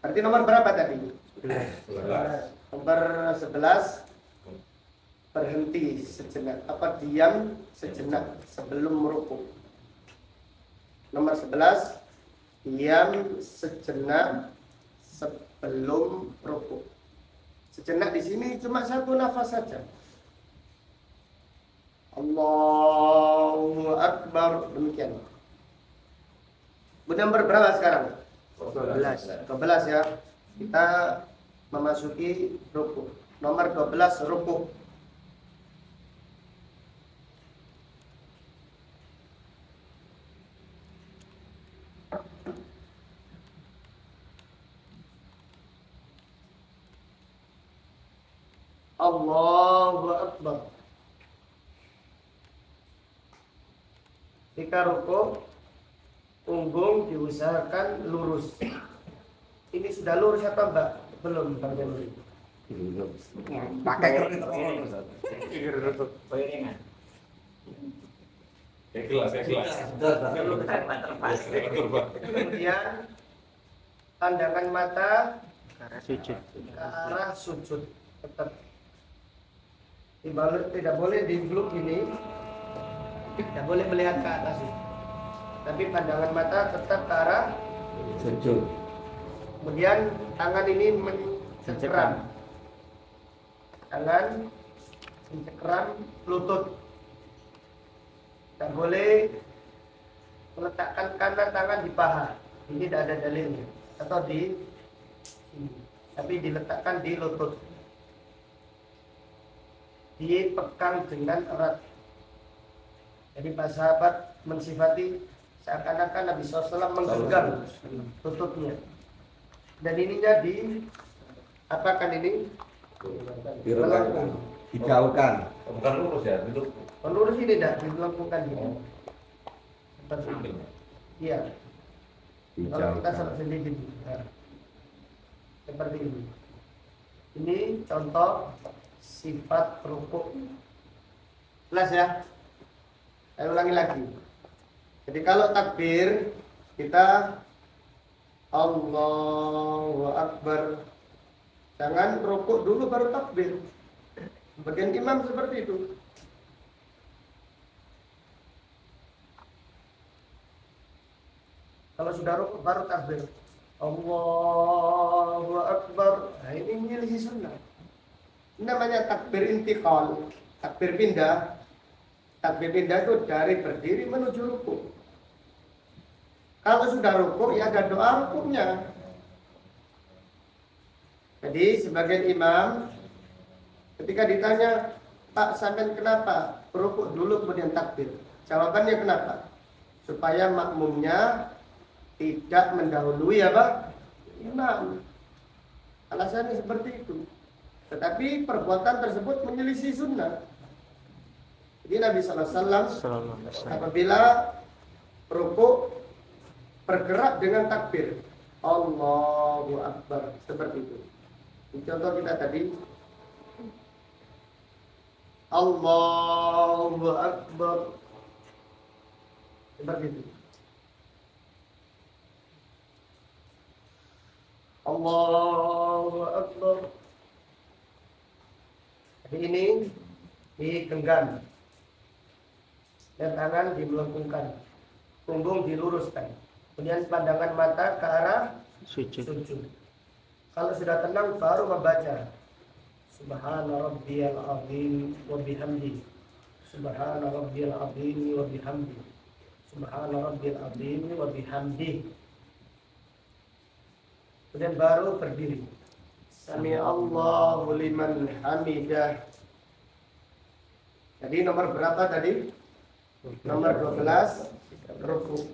berarti nomor berapa tadi? 11. Nomor 11, berhenti sejenak, diam sejenak sebelum rukuk. Nomor 11, diam sejenak sebelum rukuk. Sejenak di sini cuma satu nafas saja. Allahu Akbar, demikian. Nomor berapa sekarang? 12. 12 ya. Kita memasuki rukuk. Nomor 12 rukuk. Allahu Akbar. Ketika rukuk, punggung diusahakan lurus. Ini sudah lurus apa Mbak? Belum, Bang Jamil. Pakai kereta Ustaz. bayangan? Kayak gelas. Kemudian pandangan mata Sujud. ke arah sujud. Tetap tidak boleh di gluk ini, tidak boleh melihat ke atas, tapi pandangan mata tetap ke arah Sujud. Kemudian tangan ini mencengkeram, tangan mencengkeram lutut. Tak boleh meletakkan kanan tangan di paha. Ini tidak ada dalilnya. Atau di sini. tapi diletakkan di lutut, dipegang dengan erat. Jadi para sahabat mensifati seakan-akan Nabi SAW menggenggam lututnya. Dan ininya di apakan ini? Direlangkan, dijauhkan. Bukan lurus ya, itu Menurut ini tidak dilengkungkan gitu. Seperti itu. samping. Iya. Kalau kita Dijauhkan. salat sendiri gitu. Nah, seperti ini. Ini contoh sifat rukuk. Jelas ya? Saya ulangi lagi. Jadi kalau takbir kita Allahu Akbar. Jangan rukuk dulu baru takbir. Bagian imam seperti itu. Kalau sudah rukuk baru takbir. Allahu Akbar. Nah, ini menyelisih sunnah. Ini namanya takbir intiqal, takbir pindah. Takbir pindah itu dari berdiri menuju rukuk. Kalau sudah rukuk ya ada doa rukuknya. Jadi sebagian imam ketika ditanya, Pak sampean kenapa rukuk dulu kemudian takbir? Jawabannya kenapa? Supaya makmumnya tidak mendahului apa? Imam. Alasannya seperti itu. Tetapi perbuatan tersebut menyelisih sunnah. Jadi Nabi SAW apabila rukuk bergerak dengan takbir Allahu Akbar seperti itu. Ini contoh kita tadi Allahu Akbar seperti itu. Allahu Akbar. Jadi ini digenggam dan tangan dimelengkungkan, punggung diluruskan, kemudian pandangan mata ke arah sujud. Kalau sudah tenang baru membaca Subhana rabbiyal azim wa bihamdi. Subhana rabbiyal azim wa bihamdi. Subhana rabbiyal azim wa bihamdi. Kemudian baru berdiri. Sami Allahu liman hamidah. Jadi nomor berapa tadi? Nomor 12 rukuk.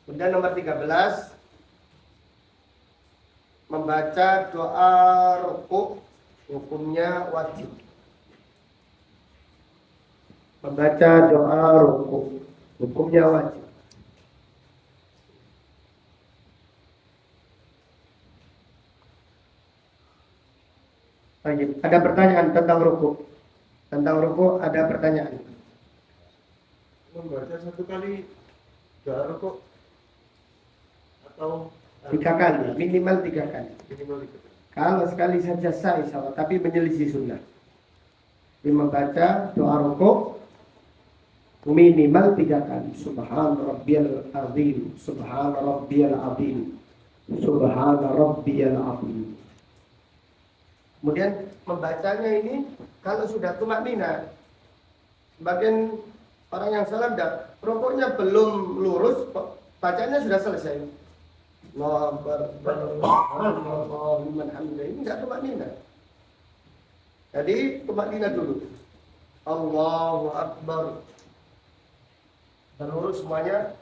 Kemudian nomor 13 membaca doa rukuk, hukumnya wajib. Membaca doa rukuk, hukumnya wajib. Baik, ada pertanyaan tentang rukuk. Tentang rukuk ada pertanyaan. Membaca satu kali doa rukuk atau 3 kali, minimal 3 kali. minimal itu. Kalau sekali saja sah insya Allah, tapi menyelisih sunnah. Dia membaca doa rukuk minimal 3 kali. Subhan rabbiyal azim, subhan rabbiyal azim, subhan rabbiyal azim. Kemudian membacanya ini kalau sudah tumaknina, sebagian orang yang salah dah, rukuknya belum lurus, bacanya sudah selesai. Allahu Akbar, Allahu liman hamidah. Ini enggak tumaknina. Jadi tumaknina dulu. Allahu Akbar. Dan lurus semuanya.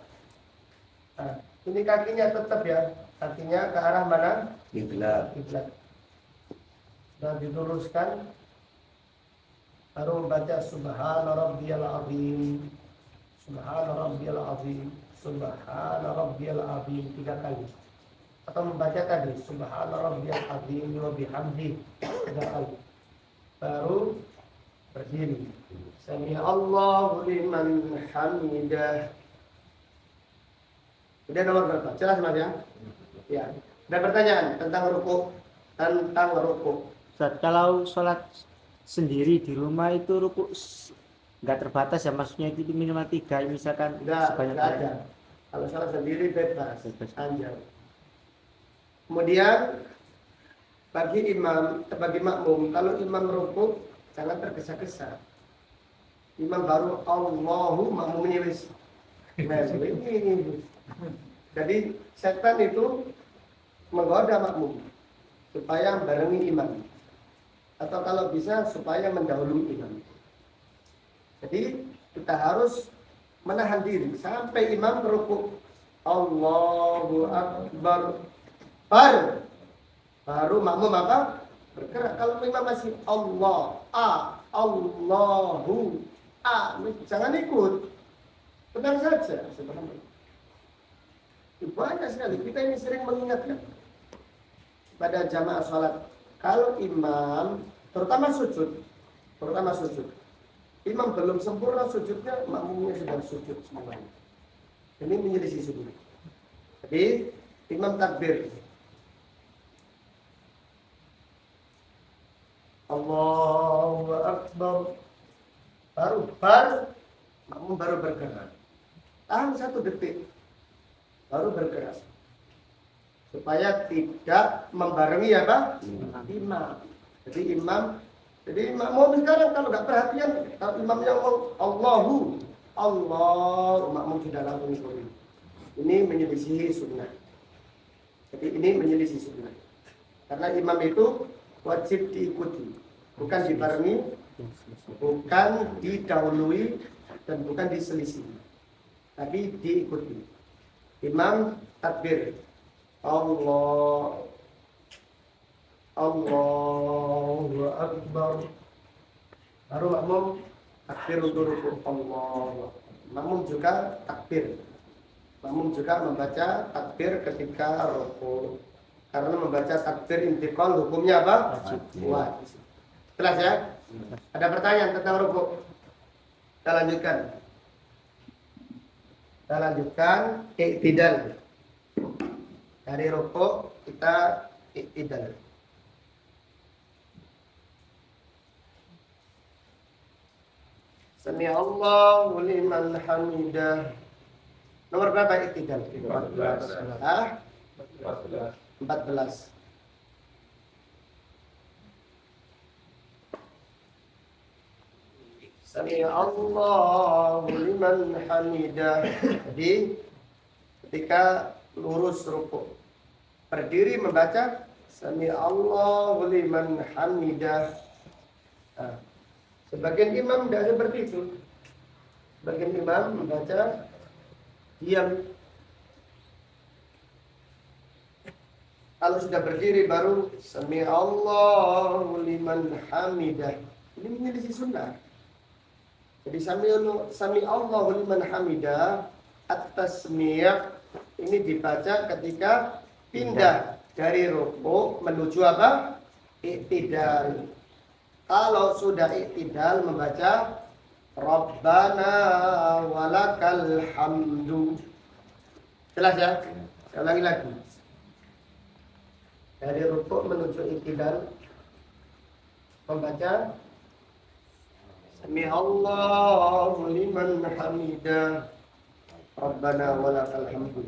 Nah, ini kakinya tetap ya. Kakinya ke arah mana? Kiblat. Kiblat. Dan diluruskan. Baru membaca Subhana rabbiyal azim. Subhana rabbiyal azim. Subhana rabbiyal azim 3 kali. Atau membaca tadi Subhana rabbiyal azim wa bihamdi 3 kali. Baru berdiri. Sami Allahu liman hamidah. Udah nomor berapa? Jelas Mas ya? Ya. Ada pertanyaan tentang rukuk? Tentang rukuk. Ustaz, kalau sholat sendiri di rumah itu rukuk nggak terbatas ya, maksudnya itu minimal 3 misalkan Enggak sebanyak ada. Kalau salat sendiri bebas, Bebas. panjang. Kemudian bagi imam, bagi makmum, kalau imam rukuk jangan tergesa-gesa. Imam baru Allahu makmumnya wis. Nah, ini. Jadi setan itu menggoda makmum supaya barengi imam, atau kalau bisa supaya mendahului imam. Jadi kita harus menahan diri sampai imam rukuk, Allahu Akbar, baru makmum apa? Bergerak. Kalau imam masih Allahu jangan ikut, tenang saja. Subhanallah. Banyak sekali kita ini sering mengingatkan pada jamaah sholat, kalau imam terutama sujud, imam belum sempurna sujudnya, makmumnya sudah sujud semuanya. Ini menyelisih sujud. Jadi imam takbir, Allahu Akbar, baru makmum baru bergerak. Tahan 1 detik, baru bergerak, supaya tidak membarengi apa? Imam. Jadi makmum sekarang kalau nggak perhatian, kalau imamnya ngomong Allah, makmum sudah langsung ikut. Ini menyelisihi sunnah. Jadi ini menyelisihi sunnah. Karena imam itu wajib diikuti, bukan dibarengi, bukan didahului, dan bukan diselisihi, tapi diikuti. Imam takbir, Allahu Akbar, baru makmum takbir untuk rukuk, Allah. Makmum juga takbir. Makmum juga membaca takbir ketika rukuk. Karena membaca takbir intiqal hukumnya apa? Wajib. Jelas ya? Ada pertanyaan tentang rukuk? Kita lanjutkan i'tidal. Dari rukuk kita i'tidal. Sami Allahu liman hamidah. Nomor berapa i'tidal? 14. 14. Sami Allahu liman hamidah. Jadi ketika lurus rukuk, berdiri membaca Sami Allahu liman hamidah. Nah, sebagian imam tidak seperti itu. Sebagian imam membaca diam. Kalau sudah berdiri baru Sami Allahu liman hamidah. Ini menyelisih sunnah. Jadi Sami Allahu liman hamidah at-tasmi' ini dibaca ketika pindah dari rukuk menuju apa? I'tidal. Kalau sudah i'tidal membaca Rabbana walakal hamdu. Jelas ya? Saya ulangi lagi. Dari rukuk menuju i'tidal membaca Sami Allahu liman hamidah Rabbana walakal hamdu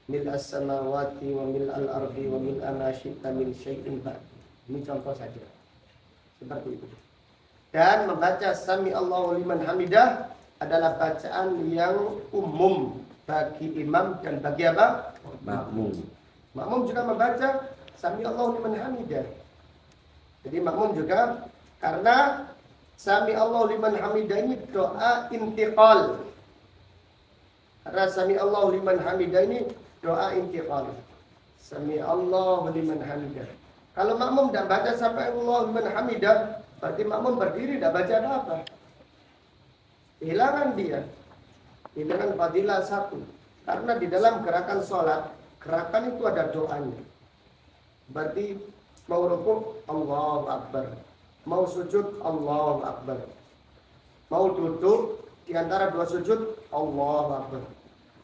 mil as-samawati wa mil al-ardi wa mil ma syi'ta min syai'in ba'd. Ini contoh saja. Seperti itu. Dan membaca Sami Allahu liman hamidah adalah bacaan yang umum bagi imam dan bagi apa? Makmum. Makmum juga membaca Sami Allahu liman hamidah. Jadi makmum juga, karena Sami Allahu liman hamidah ini doa intiqal. Karena Sami Allahu liman hamidah ini doa intiqal. Sami Allahu liman hamidah. Kalau makmum tidak baca Sami Allahu liman hamidah, berarti makmum berdiri tidak baca apa-apa. Hilangan dia. Hilangan fadilah 1. Karena di dalam gerakan sholat, gerakan itu ada doanya. Berarti mau rukuk Allahu Akbar, mau sujud Allahu Akbar, mau duduk di antara 2 sujud Allahu Akbar,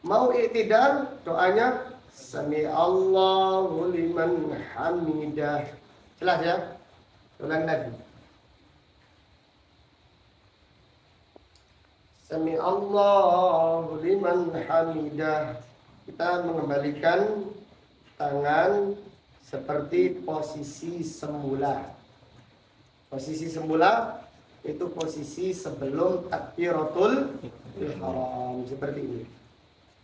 mau i'tidal doanya Sami Allahu liman hamidah. Jelas ya? Ulang lagi. Sami Allahu liman hamidah. Kita mengembalikan tangan seperti posisi semula. Posisi semula itu posisi sebelum takbiratul ihram, seperti ini.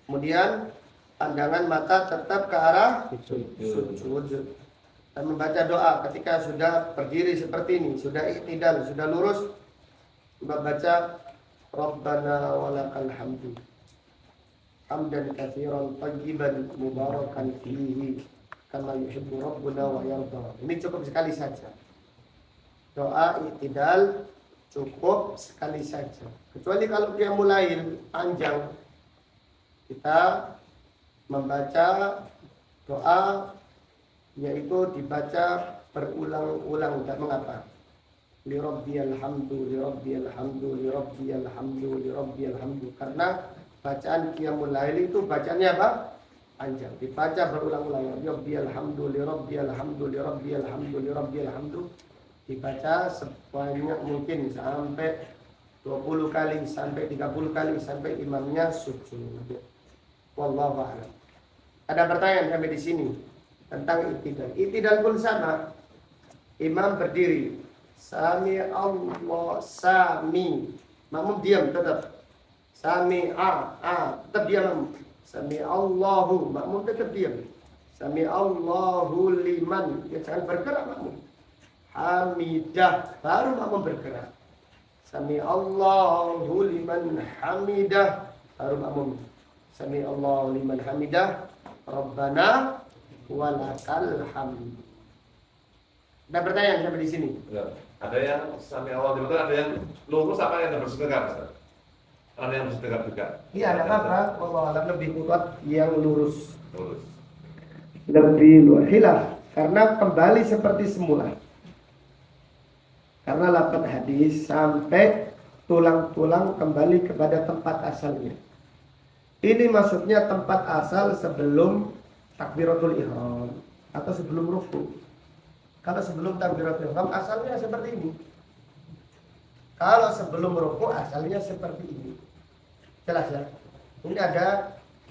Kemudian pandangan mata tetap ke arah Sujud. sujud. Dan membaca doa ketika sudah berdiri seperti ini, sudah iktidal, sudah lurus, membaca Rabbana walakal hamdu hamdan katsiran thayyiban mubarakan fihi kama yuhibbu rabbuna wa yarda. Ini cukup sekali saja. Doa iktidal cukup sekali saja. Kecuali kalau dia mulai panjang, kita membaca doa yaitu dibaca berulang-ulang, tidak mengapa. Li rabbiyal hamdu, li rabbiyal hamdu, li rabbiyal hamdu, li rabbiyal hamdu. Karena bacaan qiyamul lail itu bacaannya apa? Panjang. Dibaca berulang-ulang. Li rabbiyal hamdu, li rabbiyal hamdu, li rabbiyal hamdu, li rabbiyal hamdu. Dibaca sebanyak mungkin sampai 20 kali, sampai 30 kali, sampai imamnya sujud. Wallahu a'lam. Ada pertanyaan sampai di sini tentang iktidal. Iktidal pun sama. Imam berdiri. Sami Allah, sami. Makmum diam tetap. Sami tetap diam. Sami Allahu, makmum tetap diam. Sami Allahu liman. Ya, jangan bergerak makmum. Hamidah, baru makmum bergerak. Sami Allahu liman hamidah, baru makmum. Sami Allahu liman hamidah. Rabbana walakal hamd. Ada pertanyaan sampai di sini? Ya. Ada yang sami Allah di betul, ada yang lurus apa yang harus tegak, Ustaz? Ada yang harus tegak juga. Iya, ada apa? Wallahu a'lam, lebih kuat yang lurus. Lurus. Lebih luar hilaf karena kembali seperti semula. Karena lafaz hadis sampai tulang-tulang kembali kepada tempat asalnya. Ini maksudnya tempat asal sebelum takbiratul ihram atau sebelum ruku. Kalau sebelum takbiratul ihram asalnya seperti ini. Kalau sebelum ruku asalnya seperti ini. Jelas ya? Ini ada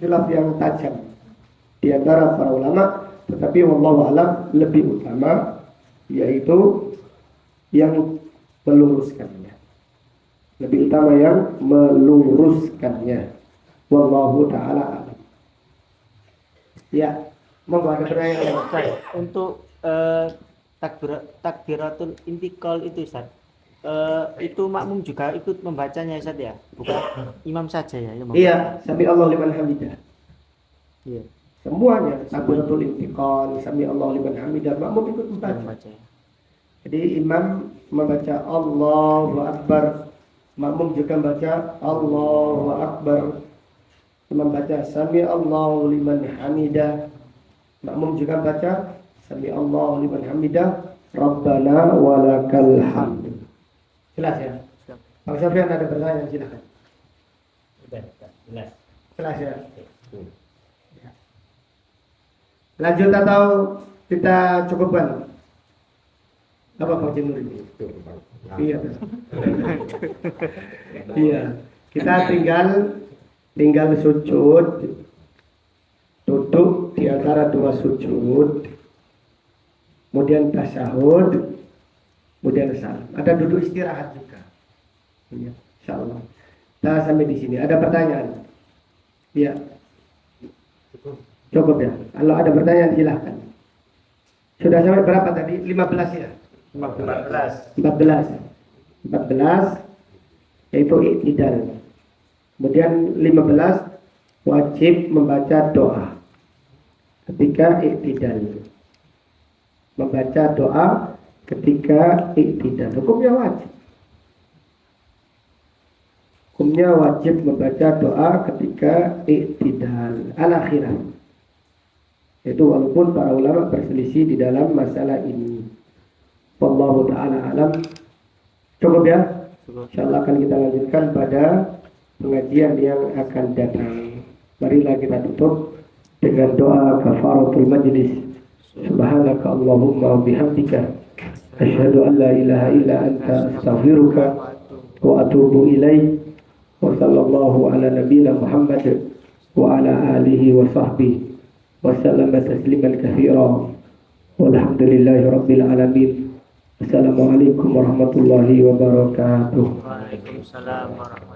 khilaf yang tajam di antara para ulama, tetapi wallahu a'lam lebih utama yaitu yang meluruskannya. Lebih utama yang meluruskannya. Wallahu ta'ala a'lam. Ya, monggo ada pertanyaan. Ustaz, untuk takbiratul intikal itu Ustaz, itu makmum juga ikut membacanya Ustaz ya? Bukan imam saja ya? Iya, sami Allah liman hamidah. Iya. Semuanya takbiratul intiqal, sami Allah liman hamidah, makmum ikut membaca. Ya. Jadi imam membaca Allahu Akbar, makmum juga membaca Allahu Akbar. Membaca sami Allahu liman hamidah, makmum juga baca sami Allahu liman hamidah, Rabbana walakal hamd. Jelas ya? Pak Sofyan ada pertanyaan, silakan. Jelas. Jelas ya? Ya. Lanjut atau kita cukupkan? Apa Pak Jinur ini? Iya. Iya. Kita tinggal sujud, duduk di antara dua sujud, kemudian tasyahud, kemudian salam. Ada duduk istirahat juga. Ya, insyaallah. Nah, sampai di sini. Ada pertanyaan? Ya. Cukup ya. Kalau ada pertanyaan silahkan. Sudah sampai berapa tadi? 15 ya? 14 yaitu iktidal. Kemudian 15 wajib membaca doa ketika iktidal. Membaca doa ketika iktidal. Hukumnya wajib. Hukumnya wajib membaca doa ketika iktidal al-akhirah. Itu walaupun para ulama berselisih di dalam masalah ini. Wallahu ta'ala alam. Cukup ya? Insyaallah akan kita lanjutkan pada pengajian yang akan datang. Marilah kita tutup dengan doa kafaratul majlis. Subhanaka Allahumma wa bihamdika asyhadu an la ilaha illa anta astaghfiruka wa atubu ilaik. Wa sallallahu ala nabiyyina Muhammad wa ala alihi wa sahbihi wa sallama tasliman katsira. Walhamdulillahi rabbil alamin. Assalamualaikum warahmatullahi wabarakatuh. Waalaikumsalam warahmatullahi wabarakatuh.